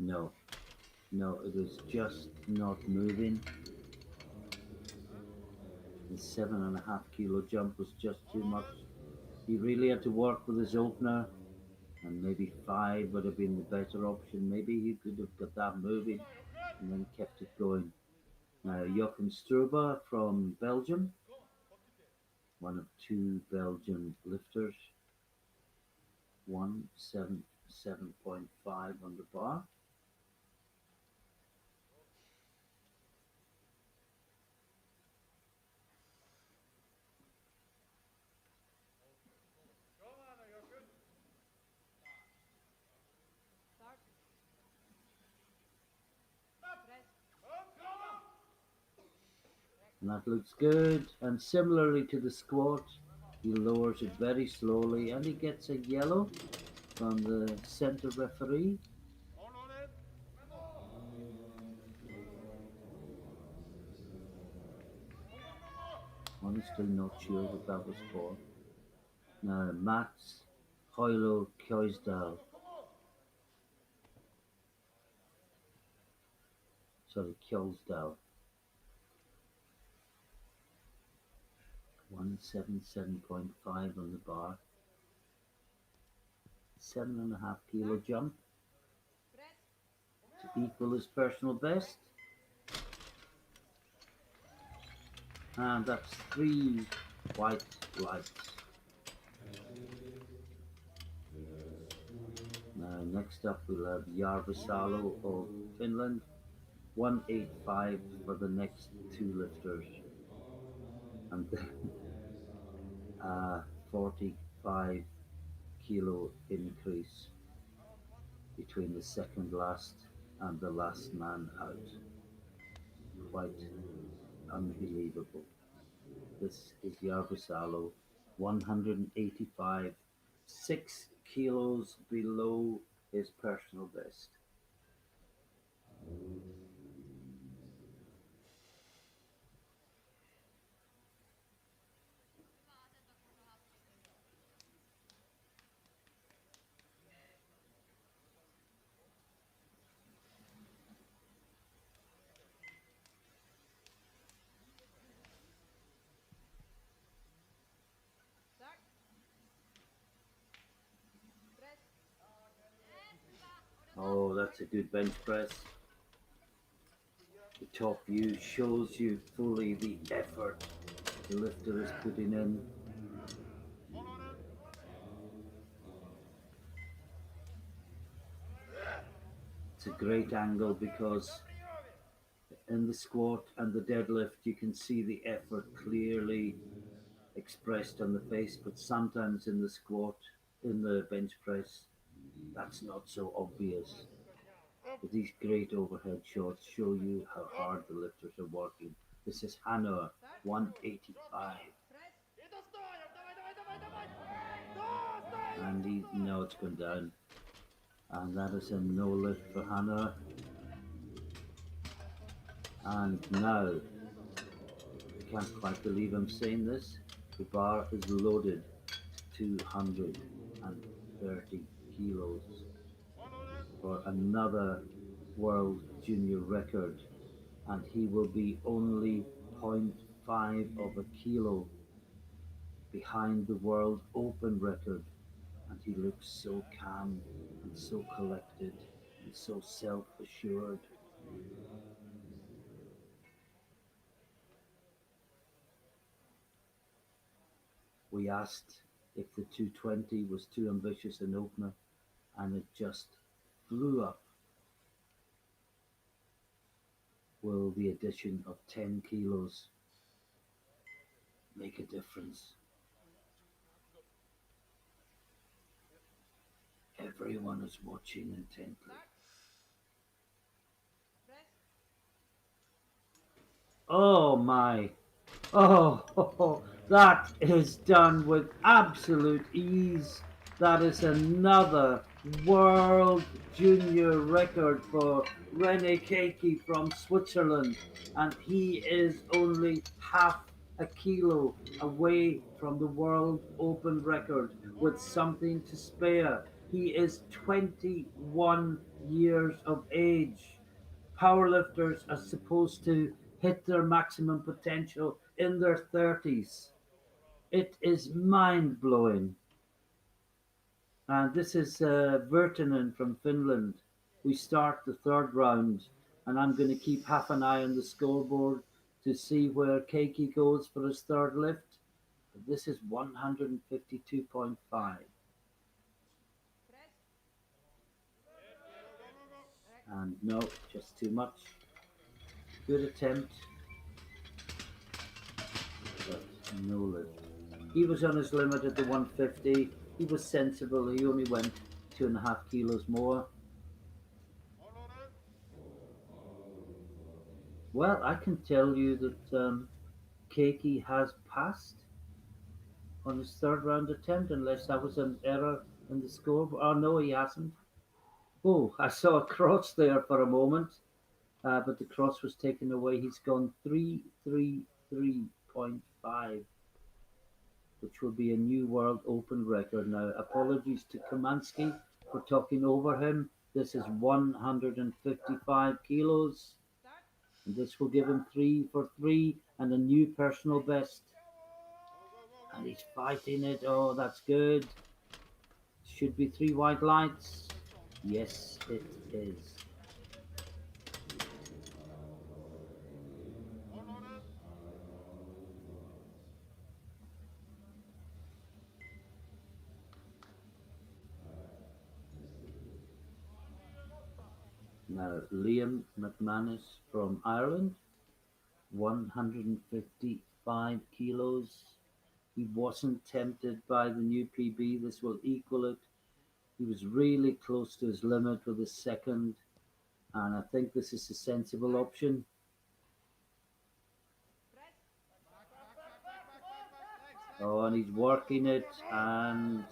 No, no, it was just not moving. The 7.5 kilo jump was just too much. He really had to work with his opener, and maybe 5 would have been the better option. Maybe he could have got that moving and then kept it going. Now, Jochen Struba from Belgium, one of two Belgian lifters, 177.5 on the bar. And that looks good. And similarly to the squat, he lowers it very slowly and he gets a yellow from the center referee. Honestly, not sure what that was for. Now, Mats Hoilo Kjosdal. Sorry, Kjosdal. 177.5 on the bar. 7.5 kilo jump to equal his personal best. And that's 3 white lights. Now, next up we'll have Järvisalo of Finland, 185 for the next two lifters, and then a 45 kilo increase between the second last and the last man out. Quite unbelievable. This is Järvisalo, 185, 6 kilos below his personal best. Oh, that's a good bench press. top view shows you fully the effort the lifter is putting in. It's a great angle because in the squat and the deadlift you can see the effort clearly expressed on the face, but sometimes in the squat, in the bench press, that's not so obvious. But these great overhead shots show you how hard the lifters are working. This is Hanor 185. And he, no, it's gone down. And that is a no lift for Hanor. And now, I can't quite believe I'm saying this, the bar is loaded to 230 kilos for another world junior record, and he will be only zero point 0.5 of a kilo behind the world open record, and he looks so calm and so collected and so self-assured. We asked if the 220 was too ambitious an opener, and it just flew up. Will the addition of 10 kilos make a difference? Everyone is watching intently. Oh my. Oh, that is done with absolute ease. That is another world junior record for Rene Keiki from Switzerland. And he is only half a kilo away from the world open record with something to spare. He is 21 years of age. Powerlifters are supposed to hit their maximum potential in their 30s. It is mind blowing. And this is Virtanen from Finland. We start the third round, and I'm going to keep half an eye on the scoreboard to see where Keiki goes for his third lift. This is 152.5. And no, just too much. Good attempt, but no lift. He was on his limit at the 150. He was sensible. He only went 2.5 kilos more. Well, I can tell you that Keiki has passed on his third round attempt, unless that was an error in the score. Oh no, he hasn't. Oh, I saw a cross there for a moment, but the cross was taken away. He's gone 333.5, which will be a new world open record now. Apologies to Kamansky for talking over him. This is 155 kilos. And this will give him 3 for 3 and a new personal best. And he's fighting it. Oh, that's good. Should be 3 white lights. Yes, it is. Now, Liam McManus from Ireland, 155 kilos. He wasn't tempted by the new PB. This will equal it. He was really close to his limit with his second, and I think this is a sensible option. Oh, and he's working it, and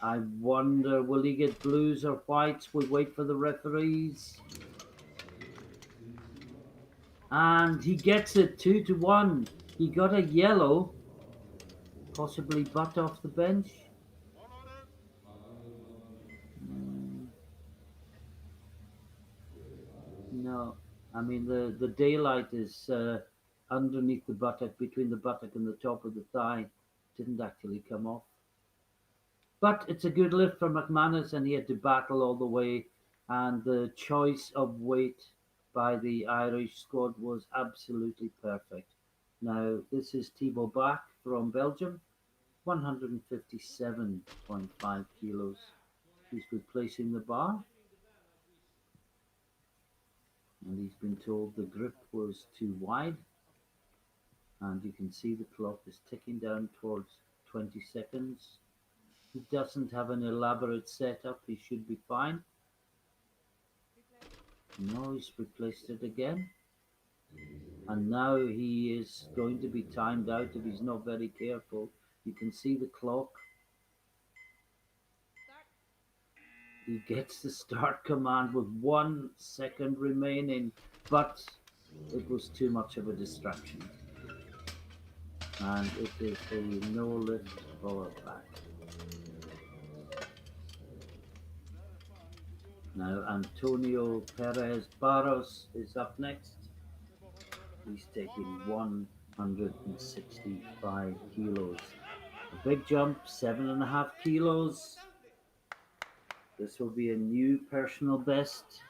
I wonder, will he get blues or whites? We wait for the referees. And he gets it 2-1. He got a yellow, possibly butt off the bench. Mm, no, I mean the daylight is underneath the buttock, between the buttock and the top of the thigh. Didn't actually come off. But it's a good lift for McManus, and he had to battle all the way. And the choice of weight by the Irish squad was absolutely perfect. Now, this is Thibaut Bach from Belgium, 157.5 kilos. He's replacing the bar, and he's been told the grip was too wide. And you can see the clock is ticking down towards 20 seconds. He doesn't have an elaborate setup, he should be fine. No, he's replaced it again. And now he is going to be timed out if he's not very careful. You can see the clock. He gets the start command with 1 second remaining, but it was too much of a distraction. And it is a no lift power back. Now Antonio Perez Barros is up next. He's taking 165 kilos. A big jump, 7.5 kilos. This will be a new personal best.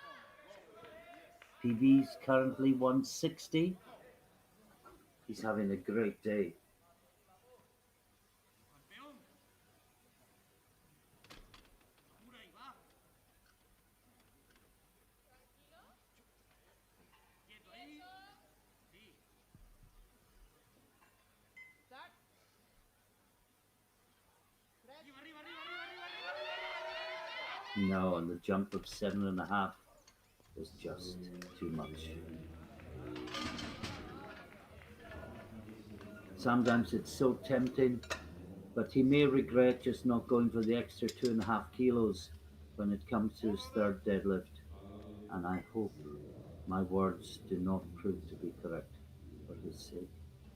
PB's currently 160. He's having a great day. No, and the jump of 7.5 was just too much. Sometimes it's so tempting, but he may regret just not going for the extra 2.5 kilos when it comes to his third deadlift. And I hope my words do not prove to be correct for his sake.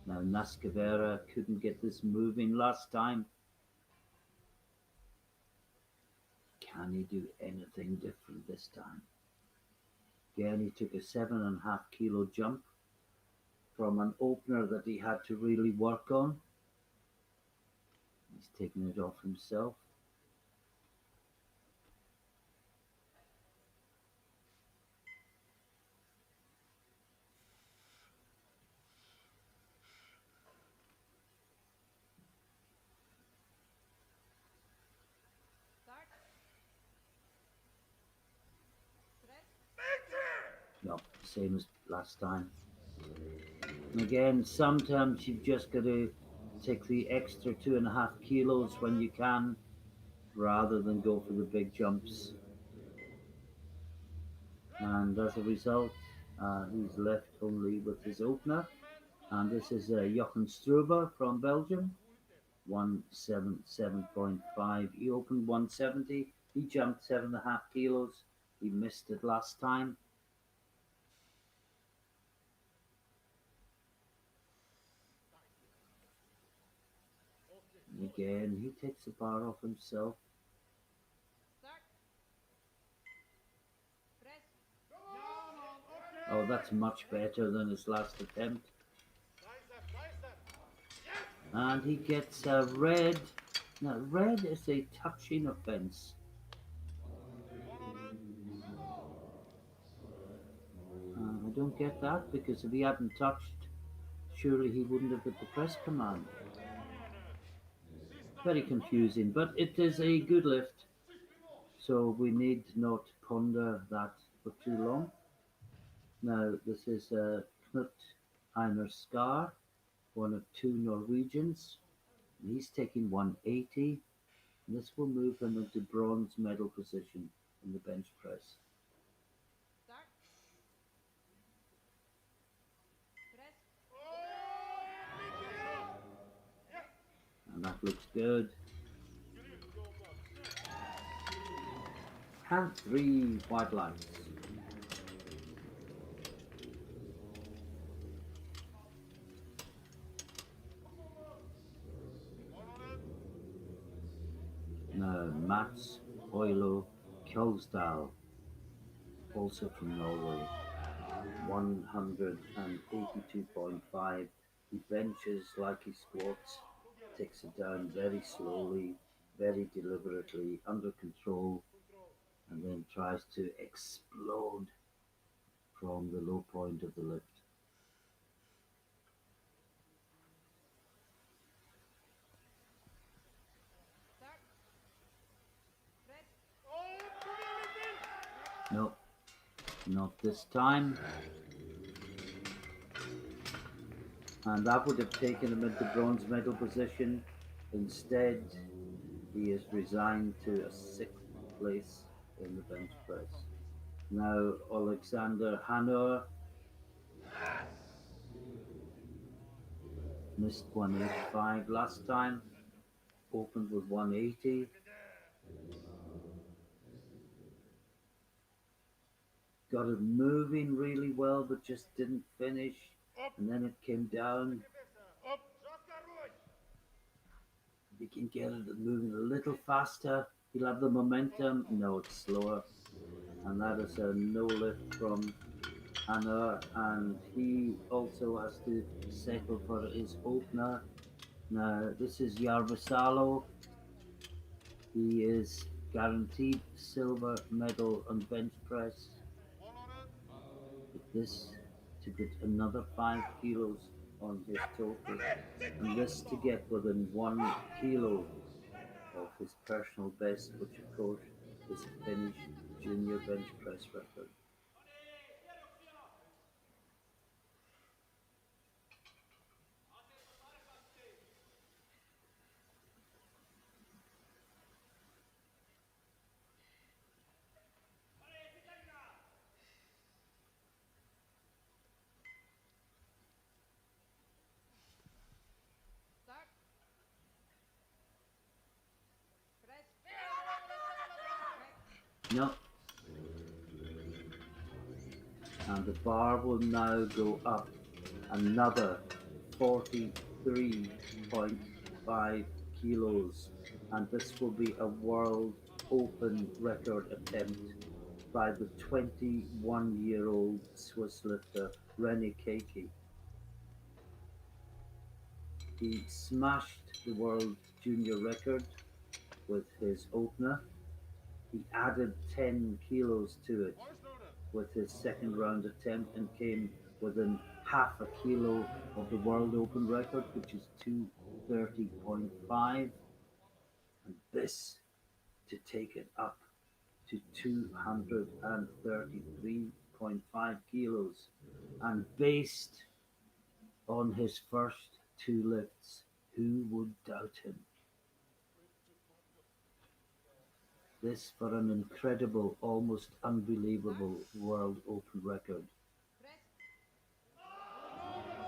Now, Nascavera couldn't get this moving last time. Can he do anything different this time? Again, he took a 7.5 kilo jump from an opener that he had to really work on. He's taking it off himself. No, same as last time. And again, sometimes you've just got to take the extra 2.5 kilos when you can, rather than go for the big jumps. And as a result, he's left only with his opener. And this is Jochen Struber from Belgium, 177.5. He opened 170. He jumped 7.5 kilos. He missed it last time. And again, he takes the bar off himself. Oh, that's much better than his last attempt. And he gets a red. Now, red is a touching offence. I don't get that, because if he hadn't touched, surely he wouldn't have hit the press command. Very confusing, but it is a good lift, so we need not ponder that for too long. Now, this is Knut Einar Skar, one of two Norwegians. He's taking 180. And this will move him into bronze medal position in the bench press. And that looks good. And 3 white lights. Now, Mats Oilo Kjolsdal, also from Norway, 182.5. He benches like he squats, takes it down very slowly, very deliberately, under control, and then tries to explode from the low point of the lift. No, not this time. And that would have taken him into bronze medal position. Instead, he is resigned to a sixth place in the bench press. Now, Alexander Hanor missed 185 last time, opened with 180, got it moving really well, but just didn't finish. And then it came down. If he can get it moving a little faster, he'll have the momentum. No, it's slower. And that is a no lift from Hanor. And he also has to settle for his opener. Now, this is Yarvasalo. He is guaranteed silver medal on bench press. But this to get another 5 kilos on his total. And this to get within 1 kilo of his personal best, which of course is a Finnish junior bench press record. No, and the bar will now go up another 43.5 kilos, and this will be a world open record attempt by the 21-year-old Swiss lifter René Keiki. He smashed the world junior record with his opener. He added 10 kilos to it with his second round attempt and came within half a kilo of the world open record, which is 230.5. And this to take it up to 233.5 kilos. And based on his first two lifts, who would doubt him? This for an incredible, almost unbelievable world open record.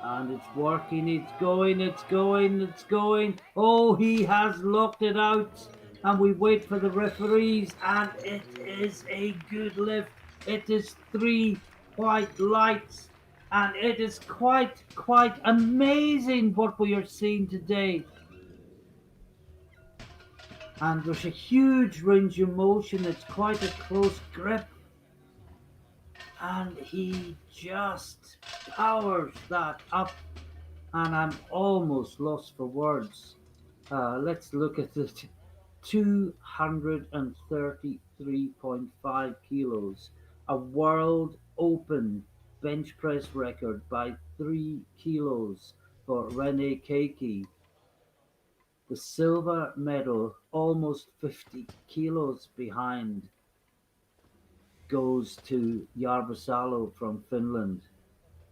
And it's working, it's going, it's going, it's going. Oh, he has locked it out. And we wait for the referees, and it is a good lift. It is three white lights, and it is quite amazing what we are seeing today. And there's a huge range of motion, it's quite a close grip, and he just powers that up, and I'm almost lost for words. Let's look at it. 233.5 kilos, a world open bench press record by 3 kilos for Rene Keiki. The silver medal, almost 50 kilos behind, goes to Yarvasalo from Finland,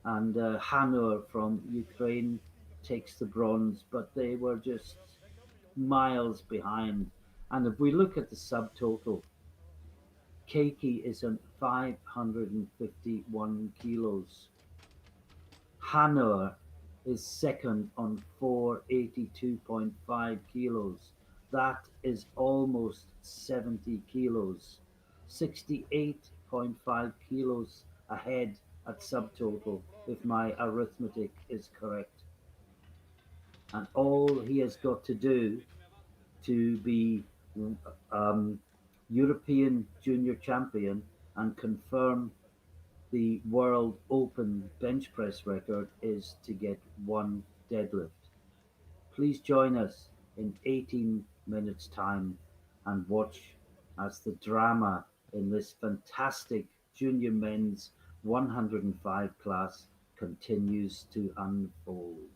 and Hanor from Ukraine takes the bronze, but they were just miles behind. And if we look at the subtotal, Keiki is on 551 kilos. Hanor is second on 482.5 kilos. That is almost 70 kilos. 68.5 kilos ahead at subtotal, if my arithmetic is correct. And all he has got to do to be um, European junior champion and confirm the world open bench press record is to get one deadlift. Please join us in 18 minutes time and watch as the drama in this fantastic junior men's 105 class continues to unfold.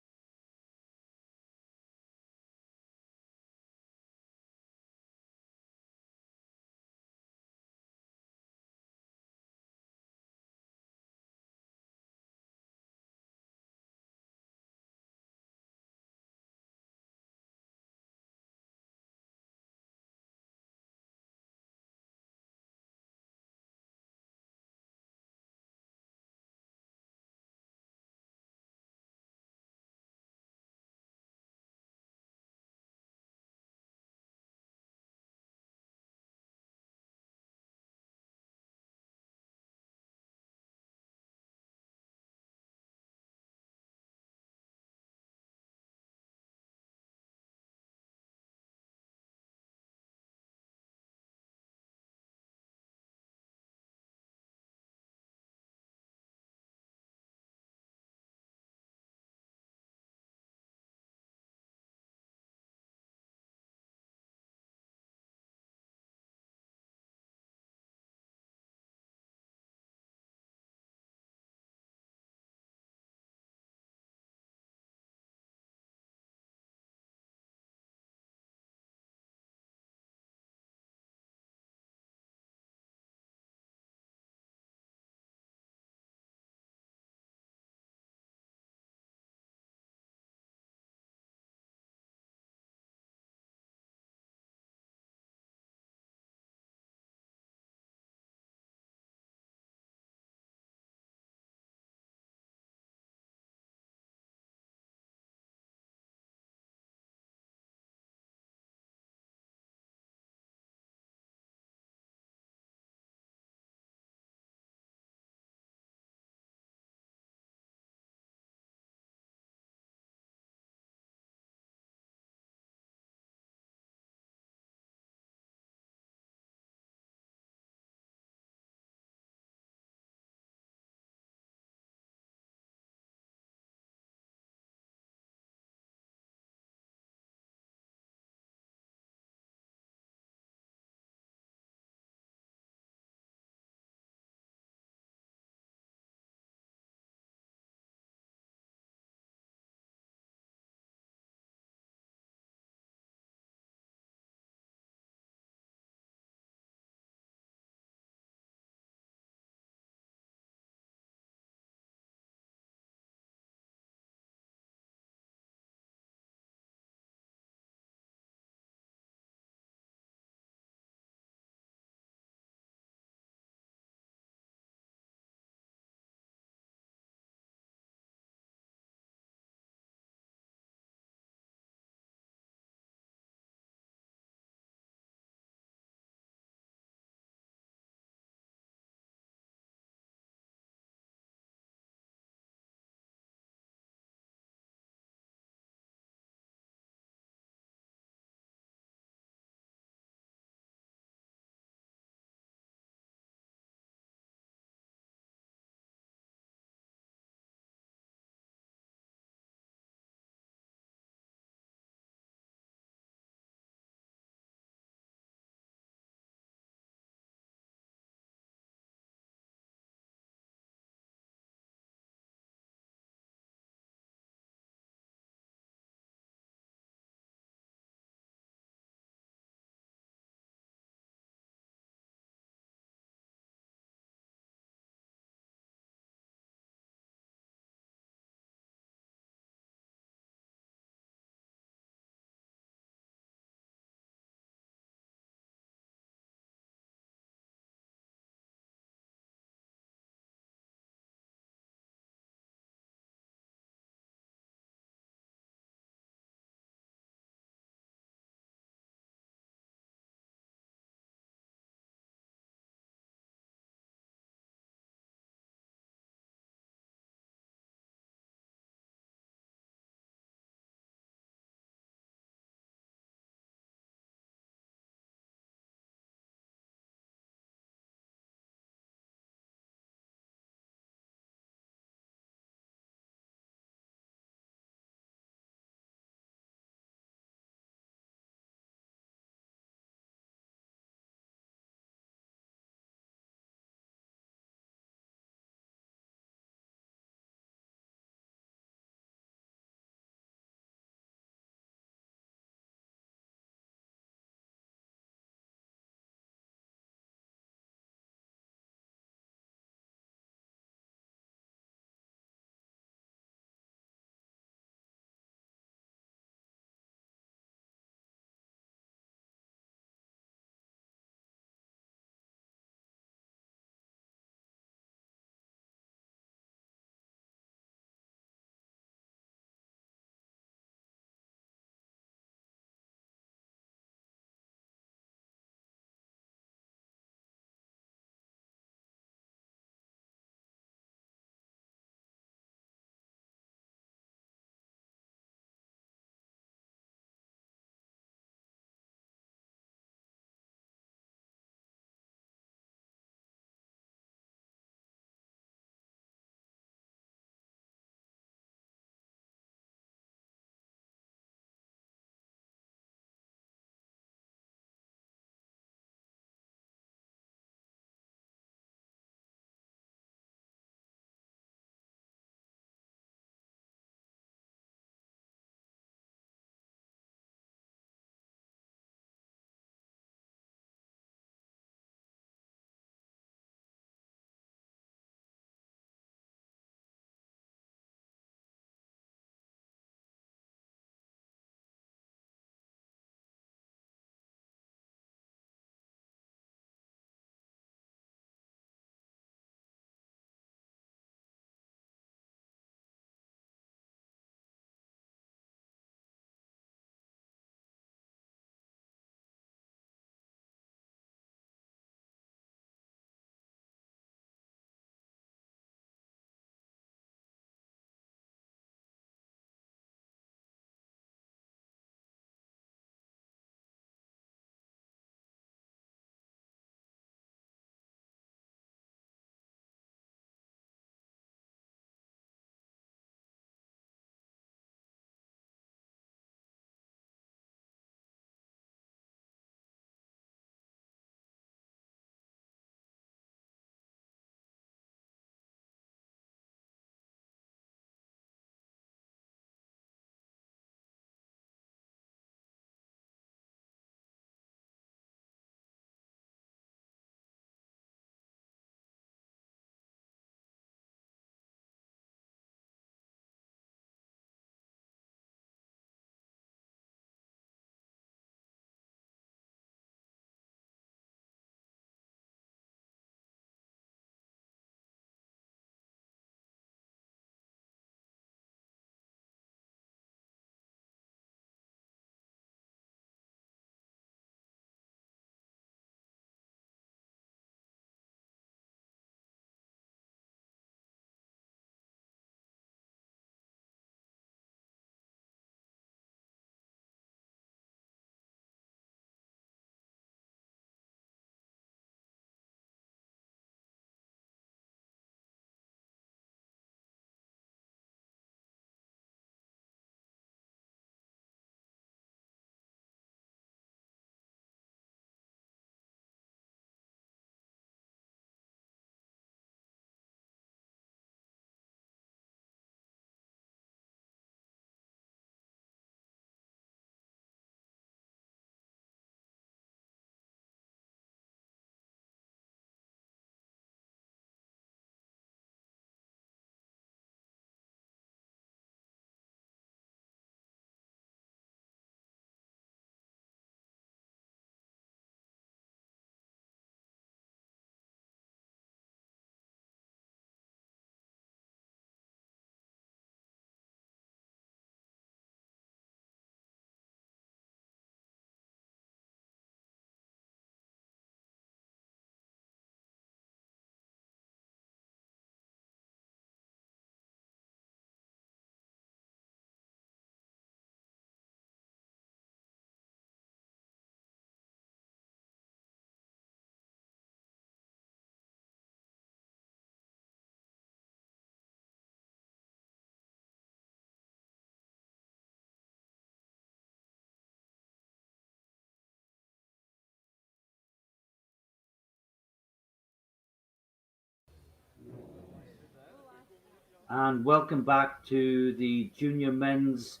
and welcome back to the junior men's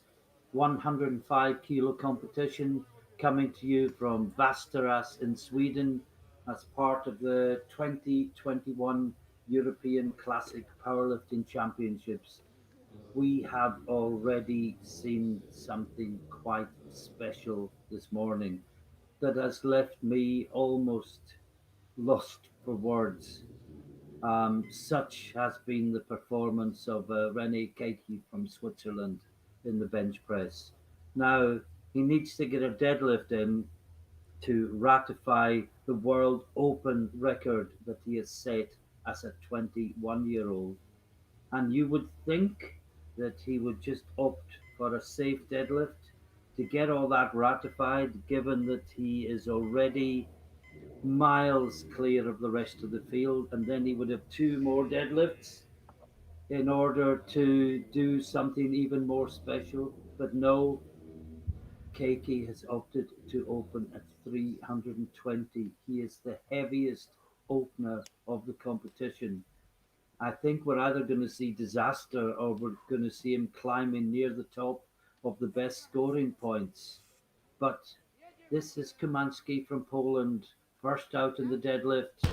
105 kilo competition coming to you from Västerås in Sweden as part of the 2021 European Classic Powerlifting Championships. We have already seen something quite special this morning that has left me almost lost for words. Such has been the performance of Rene Keiki from Switzerland in the bench press. Now, he needs to get a deadlift in to ratify the world open record that he has set as a 21-year-old. And you would think that he would just opt for a safe deadlift to get all that ratified, given that he is already miles clear of the rest of the field, and then he would have two more deadlifts in order to do something even more special. But no, Keiki has opted to open at 320. He is the heaviest opener of the competition. I think we're either going to see disaster or we're going to see him climbing near the top of the best scoring points. But this is Kumanski from Poland, first out in the deadlift,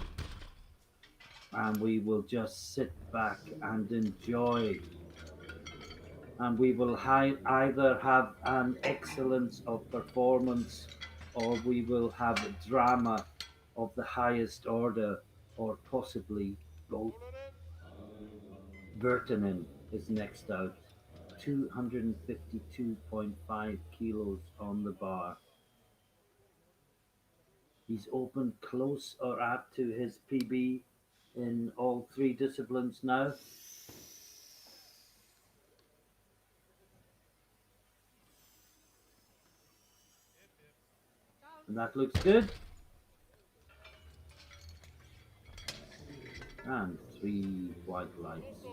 and we will just sit back and enjoy. And we will either have an excellence of performance or we will have drama of the highest order, or possibly both. Vertanen is next out, 252.5 kilos on the bar. He's opened close or at to his PB in all three disciplines now. And that looks good. And three white lights.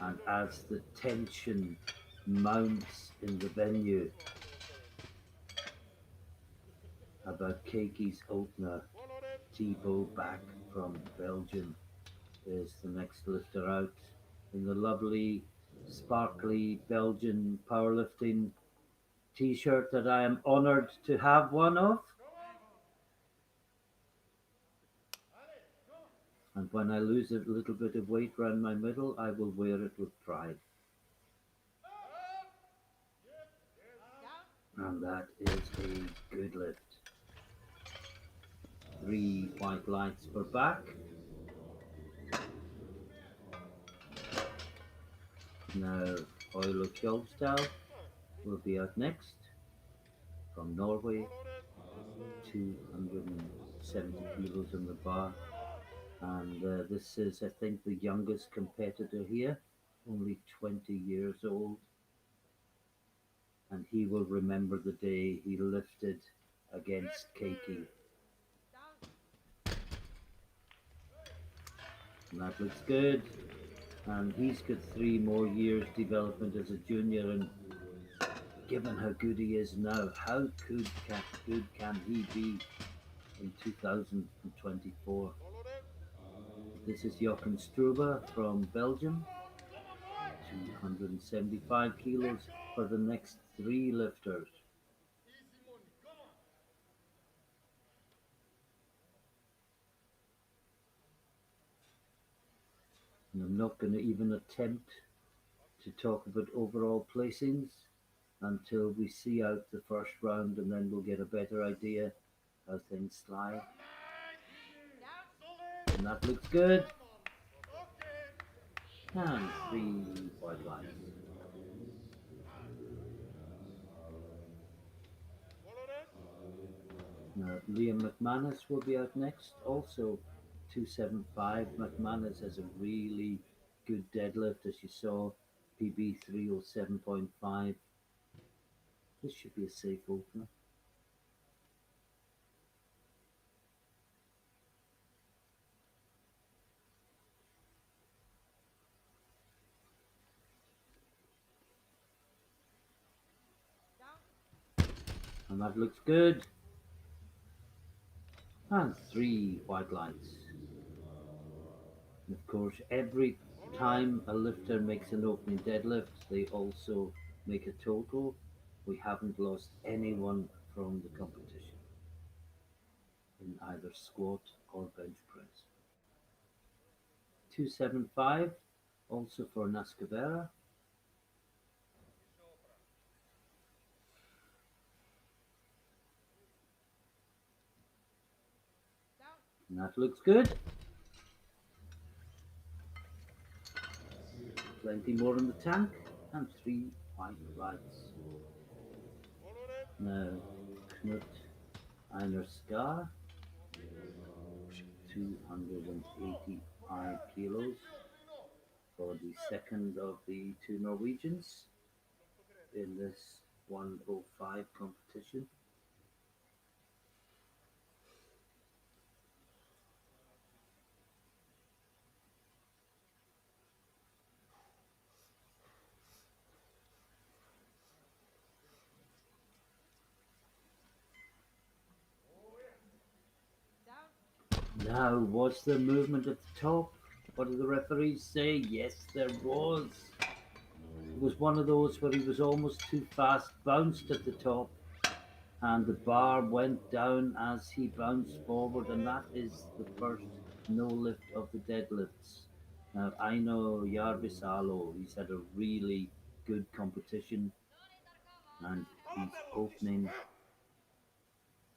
And as the tension mounts in the venue about Keiki's opener, Thibaut back from Belgium is the next lifter out in the lovely, sparkly Belgian powerlifting t-shirt that I am honoured to have one of. And when I lose a little bit of weight around my middle, I will wear it with pride. And that is a good lift. Three white lights for back. Now Oilo Kjolstad will be out next from Norway, 270 kilos on the bar. And this is, I think, the youngest competitor here, only 20 years old. And he will remember the day he lifted against Keiki. And that looks good. And he's got 3 more years development as a junior. And given how good he is now, how good can he be in 2024? This is Jochen Struber from Belgium, 275 kilos for the next three lifters. And I'm not going to even attempt to talk about overall placings until we see out the first round, and then we'll get a better idea how things slide. And that looks good. And three white lights. Now, Liam McManus will be out next, also 275. McManus has a really good deadlift, as you saw, PB 307.5. This should be a safe opener. And that looks good. And three white lights. And of course, every time a lifter makes an opening deadlift, they also make a total. We haven't lost anyone from the competition in either squat or bench press. 275 also for Nascavera. And that looks good. Plenty more in the tank. And three white lights. Now, Knut Einar Skar, 285 kilos for the second of the two Norwegians in this 105 competition. Now, was there movement at the top? What did the referees say? Yes, there was. It was one of those where he was almost too fast, bounced at the top, and the bar went down as he bounced forward, and that is the first no lift of the deadlifts. Now, I know Jarvisalo, he's had a really good competition, and he's opening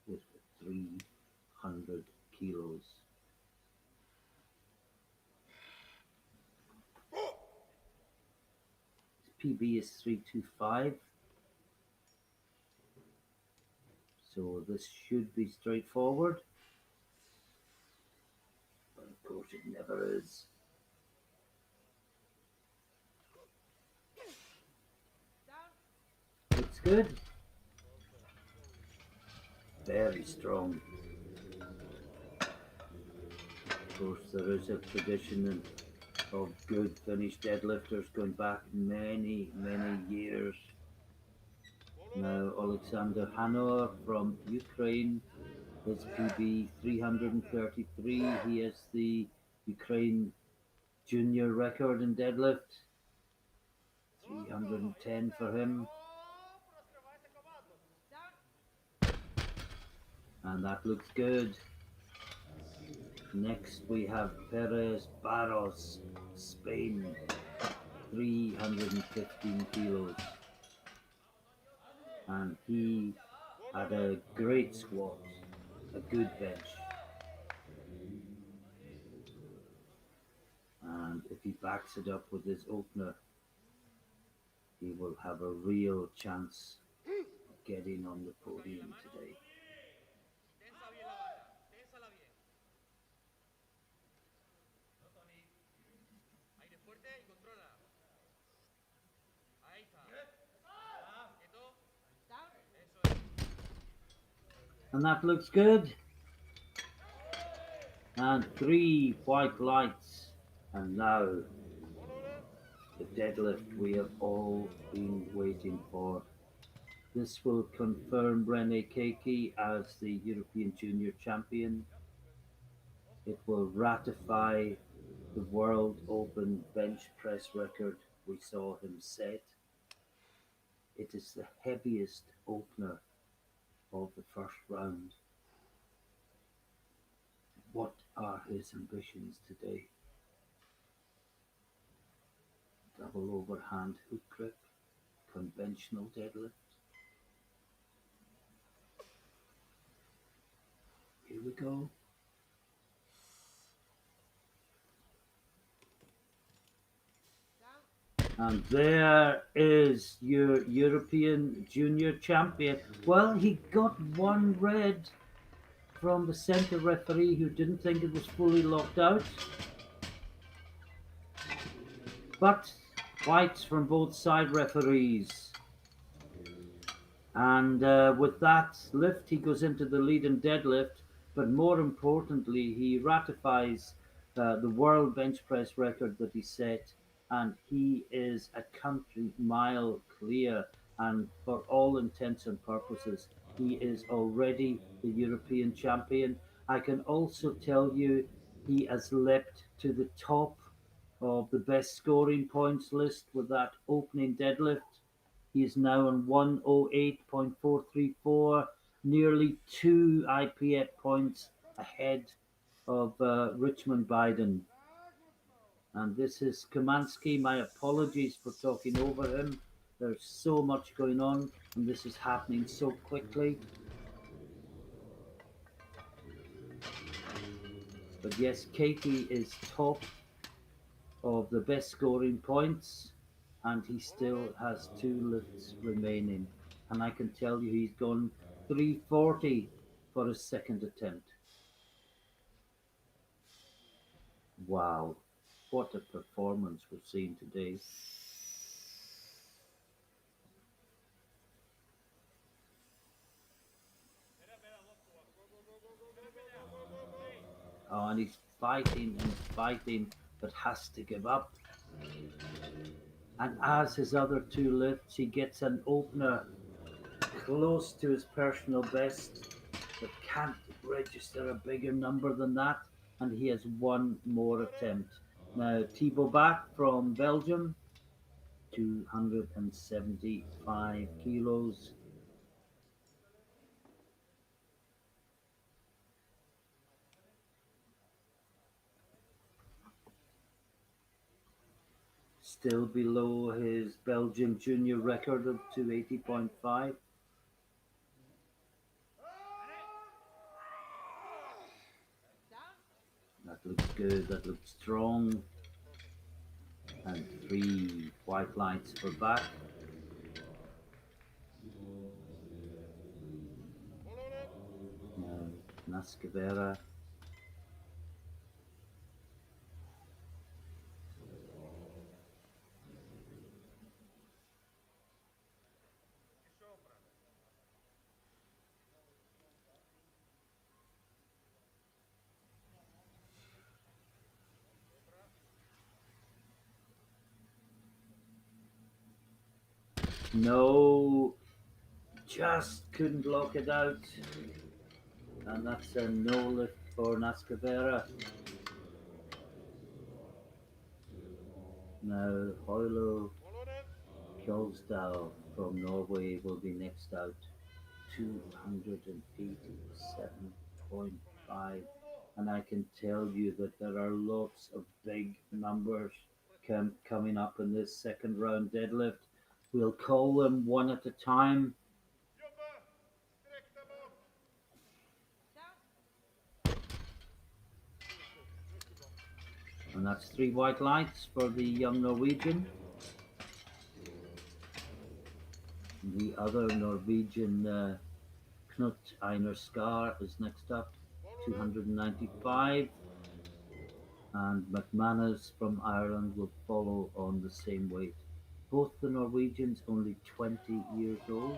with 300 kilos. His PB is 325. So this should be straightforward, but of course it never is. Looks good. Very strong. Of course, there is a tradition of good Finnish deadlifters going back many, many years. Now, Alexander Hanor from Ukraine, his PB 333. He has the Ukraine junior record in deadlift. 310 for him. And that looks good. Next we have Perez Barros, Spain, 315 kilos. And he had a great squat, a good bench. And if he backs it up with his opener, he will have a real chance of getting on the podium today. And that looks good. And three white lights. And now the deadlift we have all been waiting for. This will confirm Rene Keiki as the European Junior Champion. It will ratify the World Open bench press record we saw him set. It is the heaviest opener of the first round. What are his ambitions today? Double overhand hook grip, conventional deadlift. Here we go. And there is your European Junior Champion. Well, he got one red from the centre referee who didn't think it was fully locked out. But whites from both side referees. And with that lift, he goes into the lead in deadlift. But more importantly, he ratifies the world bench press record that he set. And he is a country mile clear. And for all intents and purposes, he is already the European champion. I can also tell you he has leapt to the top of the best scoring points list with that opening deadlift. He is now on 108.434, nearly 2 IPF points ahead of Richmond Biden. And this is Kamansky. My apologies for talking over him. There's so much going on, and this is happening so quickly. But yes, Katie is top of the best scoring points, and he still has 2 lifts remaining. And I can tell you he's gone 340 for his second attempt. Wow, what a performance we're seeing today. Oh, and he's fighting, but has to give up. And as his other 2 lifts, he gets an opener close to his personal best, but can't register a bigger number than that. And he has one more attempt. Now, Thibaut back from Belgium, 275 kilos. Still below his Belgian junior record of 280.5. That looks good, that looks strong. And 3 white lights for back. Now, Nascavera. No, just couldn't lock it out. And that's a no lift for Nascavera. Now, Hoilo Kjolstad from Norway will be next out. 287.5. And I can tell you that there are lots of big numbers coming up in this second round deadlift. We'll call them one at a time. And that's 3 white lights for the young Norwegian. The other Norwegian, Knut Einar Skar, is next up, 295. And McManus from Ireland will follow on the same weight. Both the Norwegians only 20 years old.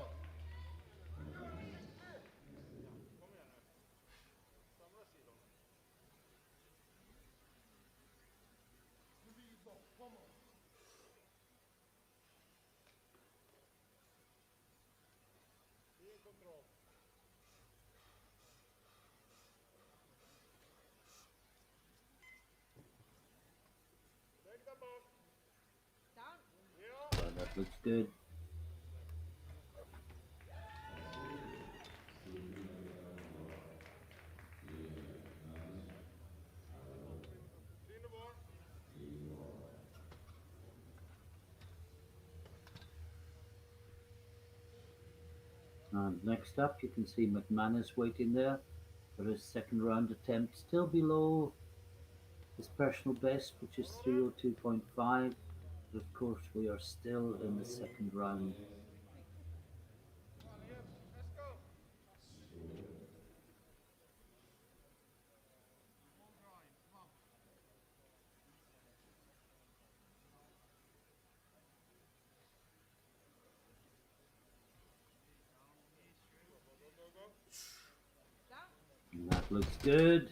So that looks good. And next up, you can see McManus waiting there for his second round attempt, still below his personal best, which is 302.5. But of course, we are still in the second round. And that looks good.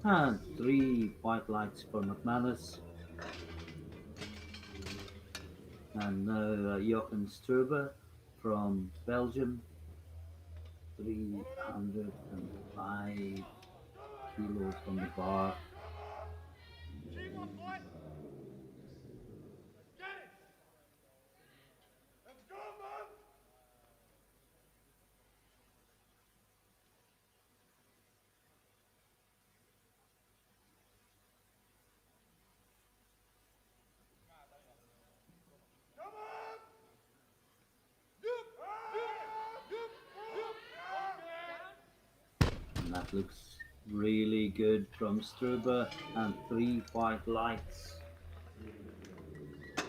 And 3 white lights for McManus. And now Jochen Struber from Belgium, 305 kilos on the bar. And that looks really good from Struber, and three white lights.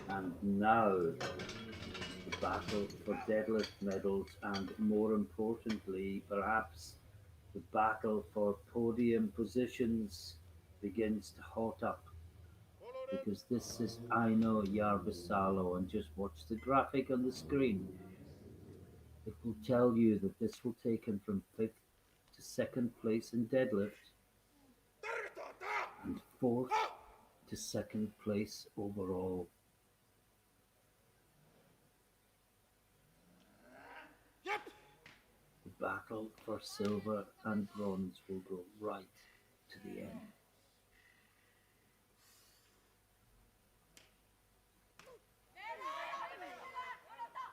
And now the battle for deadlift medals, and more importantly, perhaps, the battle for podium positions begins to hot up, because this is Aino Yarvisalo, and just watch the graphic on the screen. It will tell you that this will take him from fifth to second place in deadlift and fourth to second place overall. The battle for silver and bronze will go right to the end.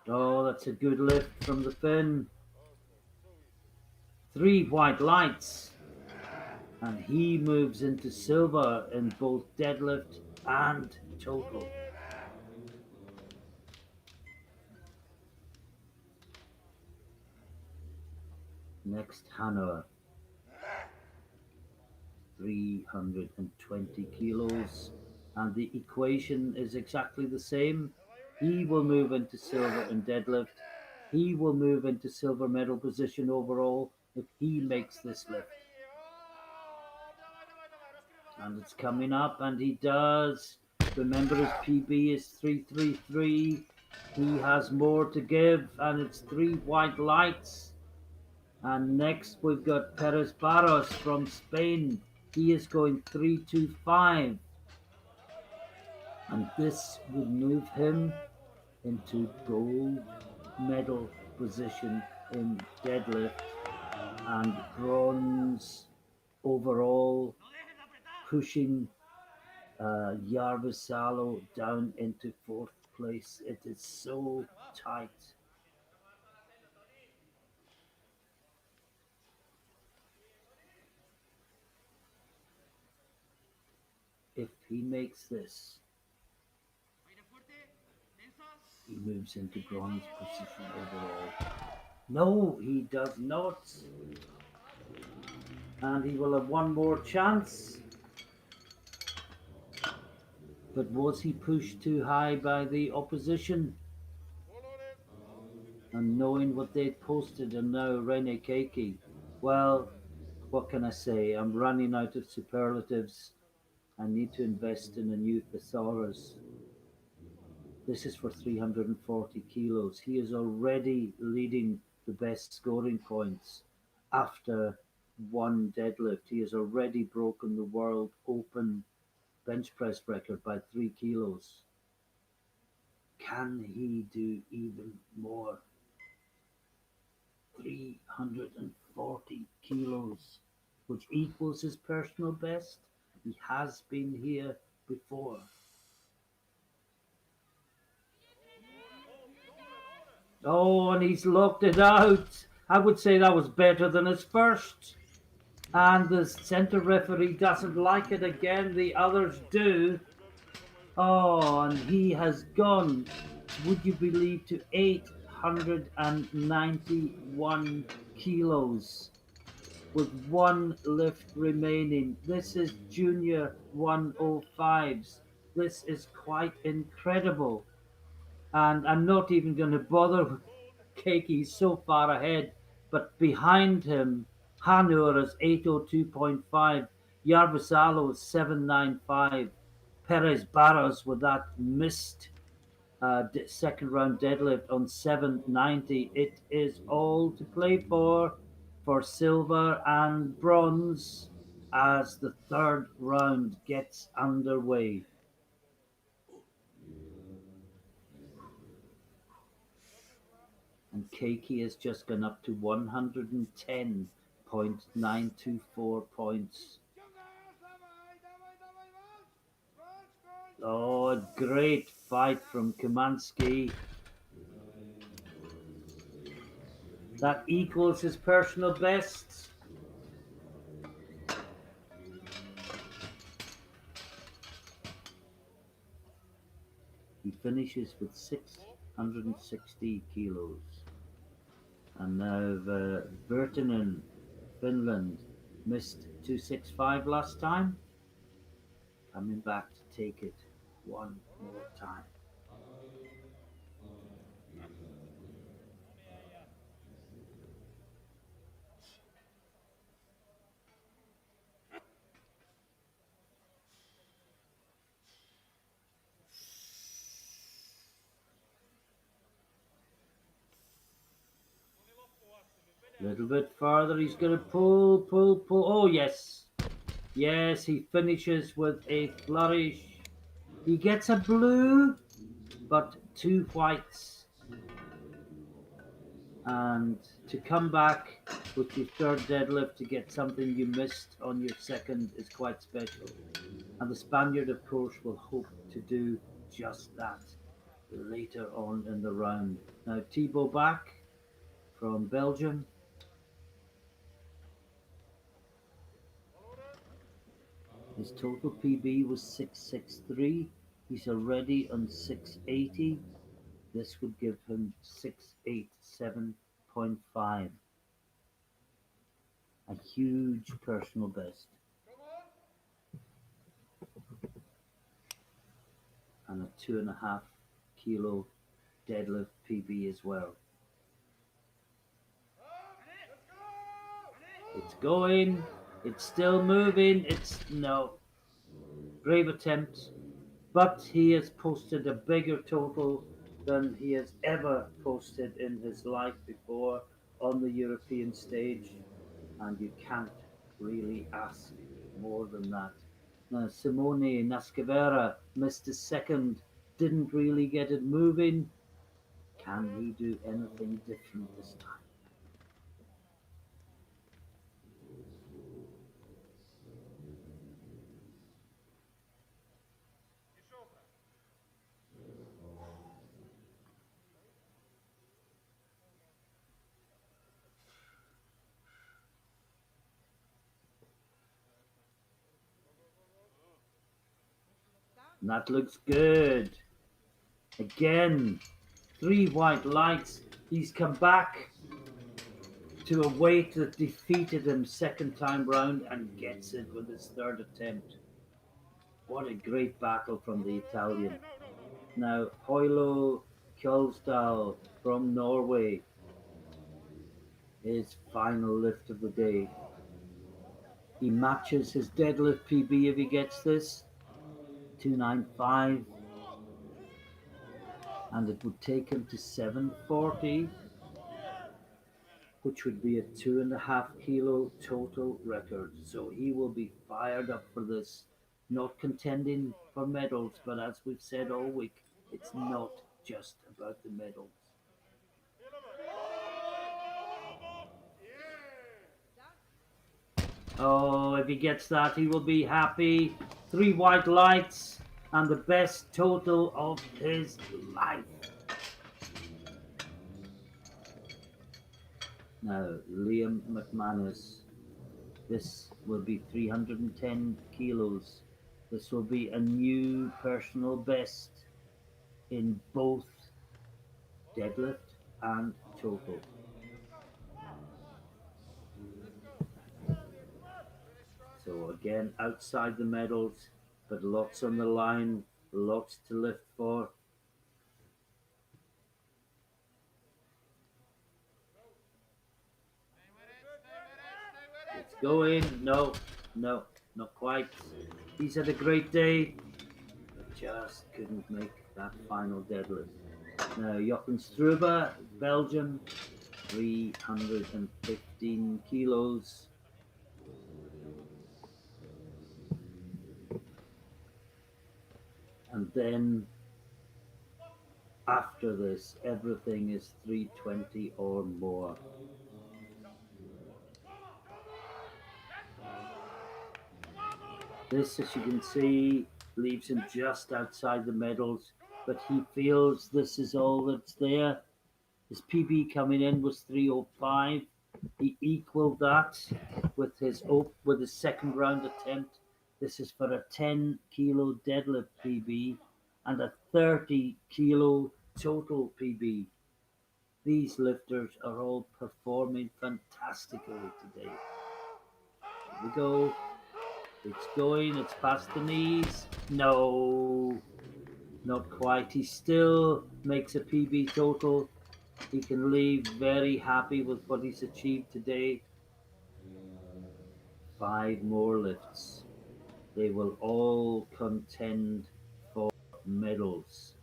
Oh, that's a good lift from the Finn. Three white lights. And he moves into silver in both deadlift and total. Next, Hanoa. 320 kilos. And the equation is exactly the same. He will move into silver in deadlift. He will move into silver medal position overall if he makes this lift. And it's coming up, and he does. Remember, his PB is 333. He has more to give, and it's three white lights. And next we've got Perez Barros from Spain. He is going 325. And this would move him into gold medal position in deadlift and bronze overall, pushing Yarvisalo down into fourth place. It is so tight. If he makes this, he moves into bronze position overall. No, he does not. And he will have one more chance. But was he pushed too high by the opposition? And knowing what they'd posted, and now Rene Keiki. Well, what can I say? I'm running out of superlatives. I need to invest in a new thesaurus. This is for 340 kilos. He is already leading the best scoring points after one deadlift. He has already broken the world open bench press record by 3 kilos. Can he do even more? 340 kilos, which equals his personal best. He has been here before. Oh, and he's locked it out. I would say that was better than his first. And the centre referee doesn't like it again. The others do. Oh, and he has gone, would you believe, to 891 kilos with one lift remaining. This is junior 105s. This is quite incredible. And I'm not even going to bother with Cake. He's so far ahead. But behind him, Hanur is 802.5, Yarvisalo is 795, Perez Barros with that missed second round deadlift on 790. It is all to play for silver and bronze as the third round gets underway. And Keiki has just gone up to 110.924 points. Oh, a great fight from Kamansky. That equals his personal best. He finishes with 660 kilos. And now Virtanen, Finland, missed 265 last time. Coming back to take it one more time. A little bit farther. He's going to pull, pull, pull. Oh, yes. Yes, he finishes with a flourish. He gets a blue, but two whites. And to come back with your third deadlift to get something you missed on your second is quite special. And the Spaniard, of course, will hope to do just that later on in the round. Now, Thibaut back from Belgium. His total PB was 663. He's already on 680. This would give him 687.5. A huge personal best. And a 2.5 kilo deadlift PB as well. It's going. It's still moving. It's no. Brave attempt. But he has posted a bigger total than he has ever posted in his life before on the European stage. And you can't really ask more than that. Now, Simone Nascavera missed his second, didn't really get it moving. Can he do anything different this time? And that looks good. Again, three white lights. He's come back to a weight that defeated him second time round and gets it with his third attempt. What a great battle from the Italian. Now, Hoilo Kjolsdal from Norway, his final lift of the day. He matches his deadlift PB if he gets this, 295, and it would take him to 740, which would be a 2.5 kilo total record. So he will be fired up for this, not contending for medals, but as we've said all week, it's not just about the medals. Oh, if he gets that, he will be happy. Three white lights and the best total of his life. Now, Liam McManus, this will be 310 kilos. This will be a new personal best in both deadlift and total. So again, outside the medals, but lots on the line, lots to lift for. It's going. No, no, not quite. He's had a great day, but just couldn't make that final deadlift. Now, Jochen Struber, Belgium, 315 kilos. And then after this, everything is 320 or more. This, as you can see, leaves him just outside the medals, but he feels this is all that's there. His PB coming in was 305. He equaled that with his second round attempt. This is for a 10 kilo deadlift PB and a 30 kilo total PB. These lifters are all performing fantastically today. Here we go. It's going. It's past the knees. No, not quite. He still makes a PB total. He can leave very happy with what he's achieved today. 5 more lifts. They will all contend for medals.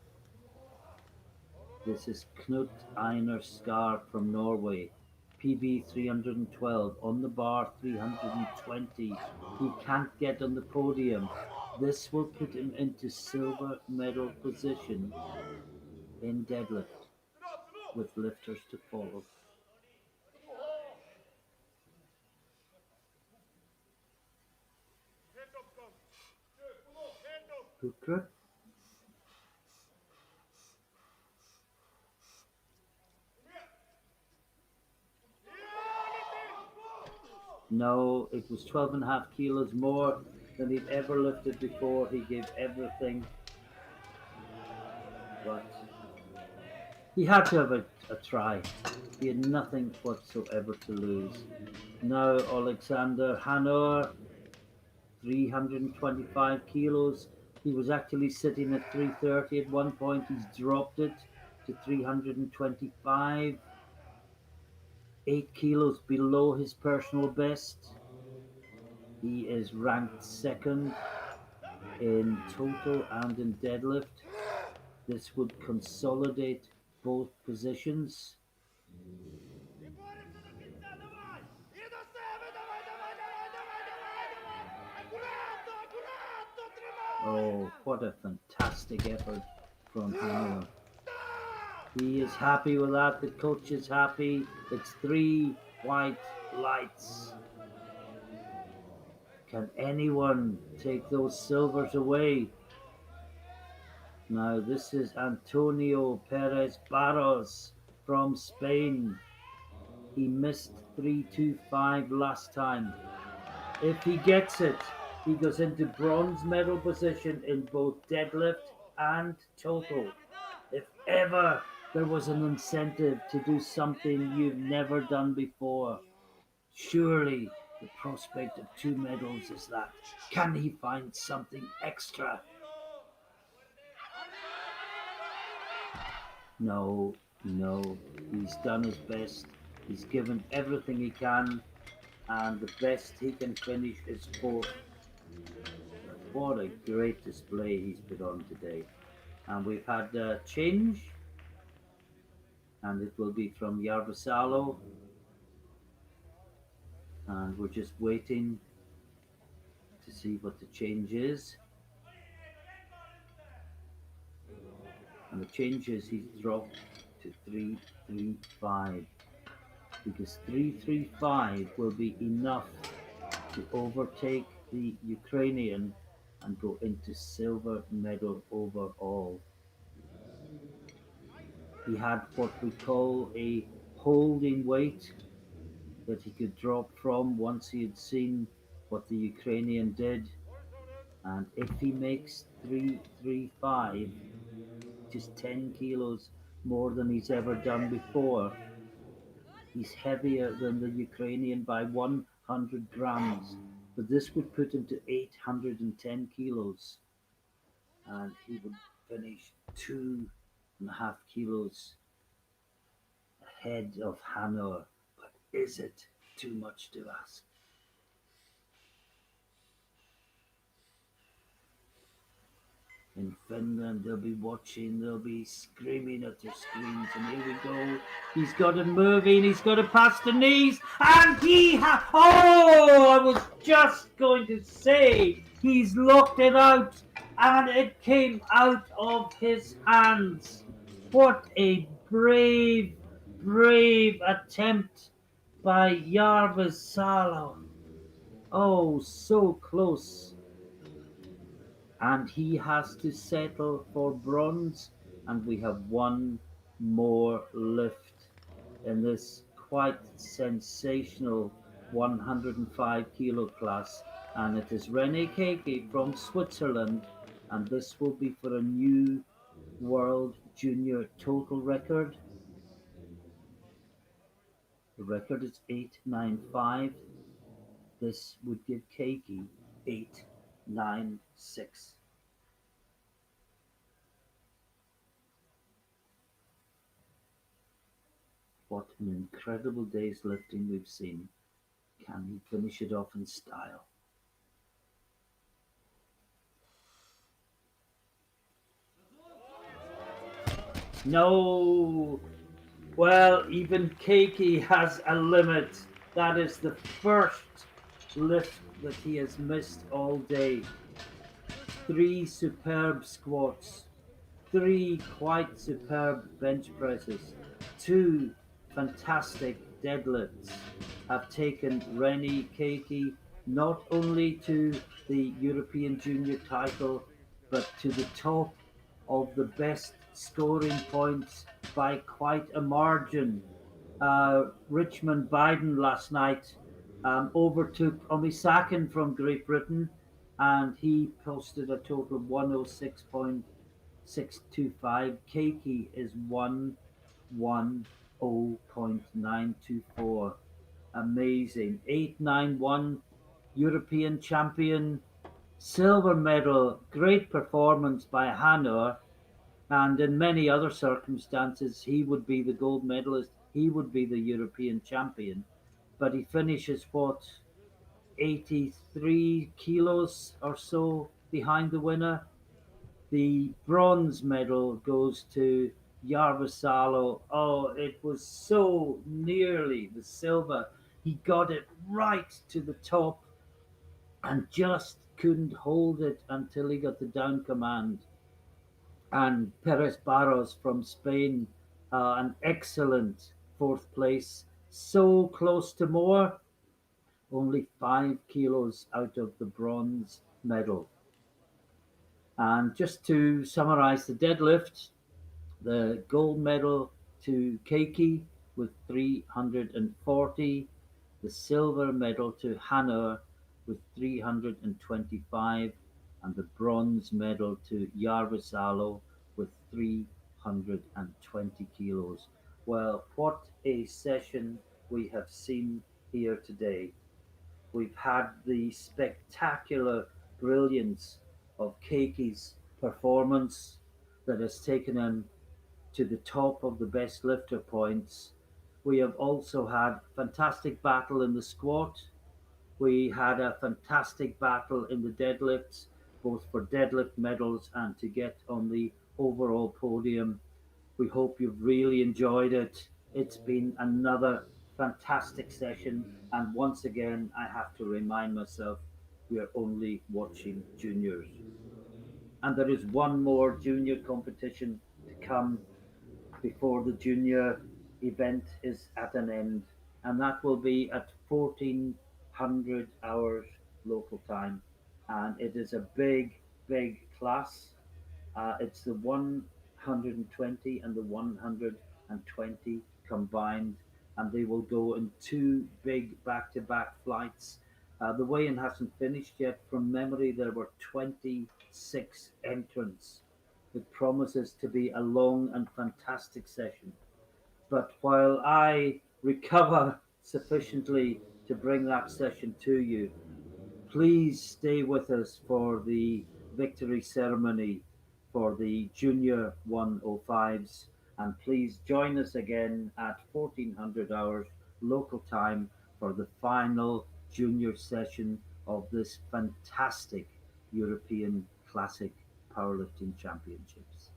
This is Knut Einar Skar from Norway. PB 312, on the bar 320. He can't get on the podium. This will put him into silver medal position in deadlift with lifters to follow. Bukra. No, it was 12.5 kilos more than he'd ever lifted before. He gave everything, but he had to have a try. He had nothing whatsoever to lose. Now Alexander Hanor, 325 kilos. He was actually sitting at 330 at one point. He's dropped it to 325, 8 kilos below his personal best. He is ranked second in total and in deadlift. This would consolidate both positions. Oh, what a fantastic effort from Hanover. He is happy with that. The coach is happy. It's 3 white lights. Can anyone take those silvers away? Now, this is Antonio Perez Barros from Spain. He missed 325 last time. If he gets it, he goes into bronze medal position in both deadlift and total. If ever there was an incentive to do something you've never done before, surely the prospect of 2 medals is that. Can he find something extra? No, no. He's done his best. He's given everything he can, and the best he can finish is fourth. What a great display he's put on today. And we've had a change, and it will be from Yarvasalo. And we're just waiting to see what the change is. And the change is he's dropped to 335, because 335 will be enough to overtake the Ukrainian and go into silver medal overall. He had what we call a holding weight that he could drop from once he had seen what the Ukrainian did. And if he makes 335, just 10 kilos more than he's ever done before, he's heavier than the Ukrainian by 100 grams. But this would put him to 810 kilos, and he would finish 2.5 kilos ahead of Hanor. But is it too much to ask? In Finland, they'll be watching, they'll be screaming at their screens, and here we go. He's got it moving, he's got it past the knees, and oh, I was just going to say, he's locked it out, and it came out of his hands. What a brave, brave attempt by Jarvis Salo. Oh, so close. and he has to settle for bronze. And we have one more lift in this quite sensational 105 kilo class, and it is Rene Keke from Switzerland, and this will be for a new world junior total record. The record is 895. This would give Keiki 896. What an incredible day's lifting we've seen. Can he finish it off in style? No! Well, even Keiki has a limit. That is the first lift that he has missed all day. Three superb squats, three quite superb bench presses, two fantastic deadlifts have taken Rennie Keiki not only to the European Junior title, but to the top of the best scoring points by quite a margin. Richmond Biden last night overtook Omisakin from Great Britain, and he posted a total of 106.625. Keiki is 110.924. Amazing. 891 European champion, silver medal, great performance by Hanor, and in many other circumstances, he would be the gold medalist, he would be the European champion. But he finishes what, 83 kilos or so behind the winner. The bronze medal goes to Yarvasalo. Oh, it was so nearly the silver. He got it right to the top and just couldn't hold it until he got the down command. And Perez Barros from Spain, an excellent fourth place, so close to more, only 5 kilos out of the bronze medal. And just to summarize the deadlift, the gold medal to Keiki with 340, the silver medal to Hanur with 325, and the bronze medal to Yarvisalo with 320 kilos. Well, what a session we have seen here today. We've had the spectacular brilliance of Keiki's performance that has taken him to the top of the best lifter points. We have also had fantastic battle in the squat. We had a fantastic battle in the deadlifts, both for deadlift medals and to get on the overall podium. We hope you've really enjoyed it. It's been another fantastic session, and once again, I have to remind myself we are only watching juniors. And there is one more junior competition to come before the junior event is at an end, and that will be at 1400 hours local time. And it is a big, big class. It's the 120 and the 120 combined, and they will go in two big back to back flights. The weigh in hasn't finished yet. From memory, there were 26 entrants. It promises to be a long and fantastic session. But while I recover sufficiently to bring that session to you, please stay with us for the victory ceremony for the Junior 105s, and please join us again at 1400 hours local time for the final junior session of this fantastic European Classic Powerlifting Championships.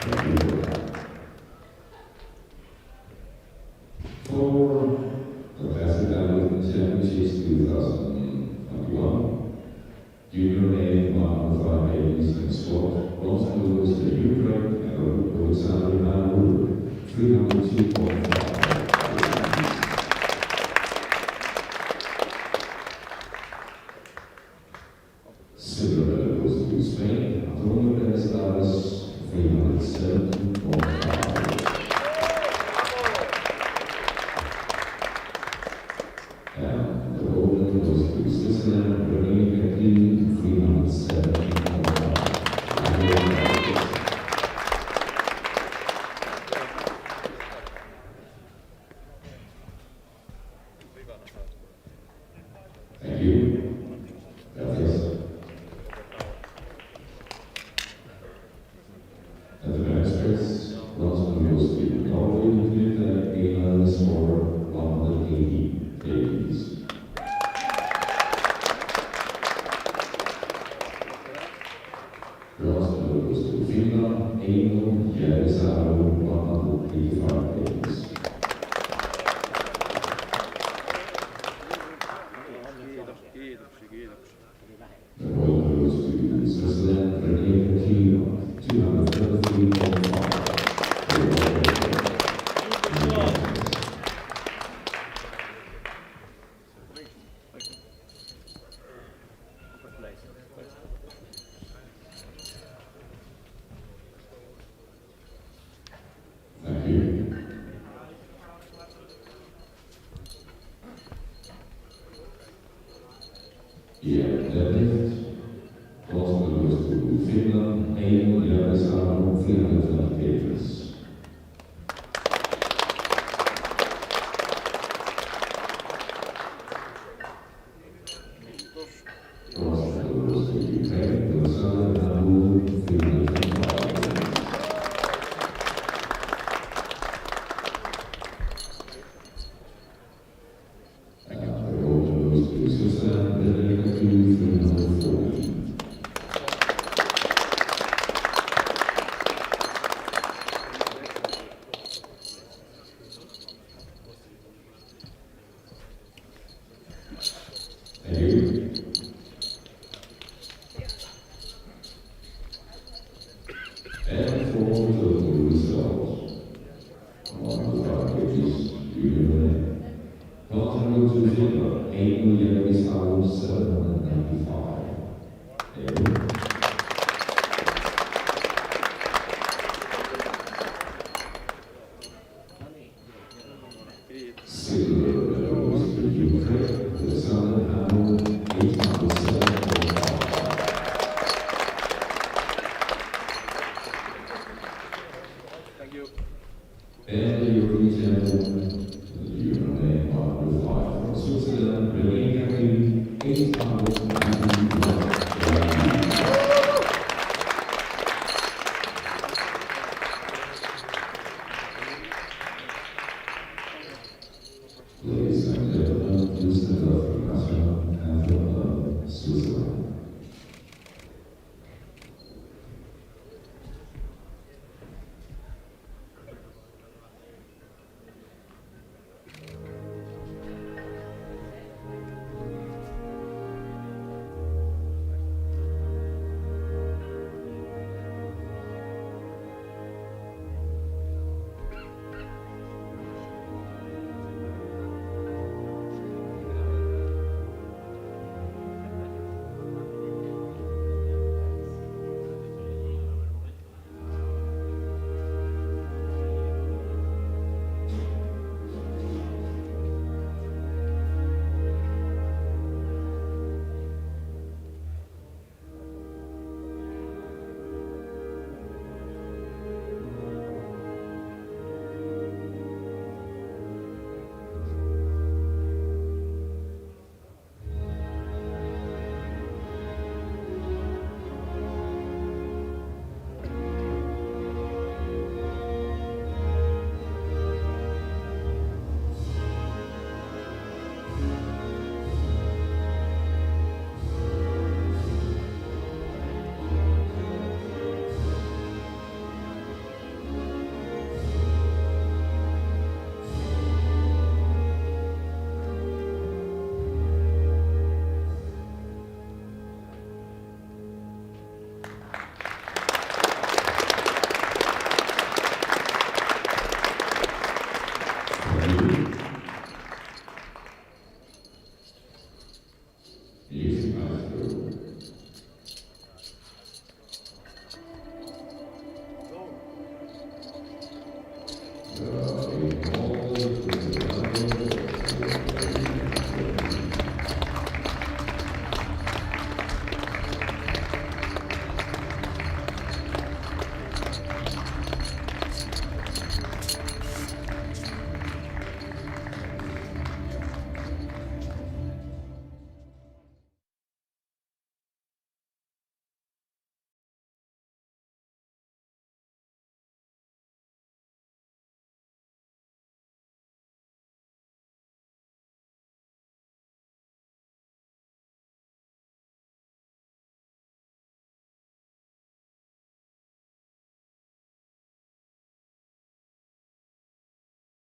Thank you for that. For the Classic Deadlift Championships 2021, junior A105 ladies in squat, bronze goes to Ukraine and Alexander Manwood, 302.5. Silver medal goes to Spain, Antonio Perez, 317.5. And the gold medal goes to Switzerland, Renee Petin, 317.5. Thank you. Gracias. And the next race, bronze medal goes to Norway, with a score 180 ladies. Bronze medal goes to Finland, Eino Järvisaari, 185 ladies. The gold medal goes to Switzerland, Renee Petin, 233.5. Thank you. Yeah, Deadlift. Bronze medal goes to Finland, Eino Järvisaari, 320 kgs. Bronze medal goes to Ukraine, Alexander Manwood, 325 kgs. And the gold medal goes to Switzerland, Renee Petin, 340. Thank you. And for the results, on the 5 kgs, junior Bronze goes to Finland, Eino Järvisaari, 795. Thank you. Silver medal goes to Ukraine, Alexander Manwood, 807.5.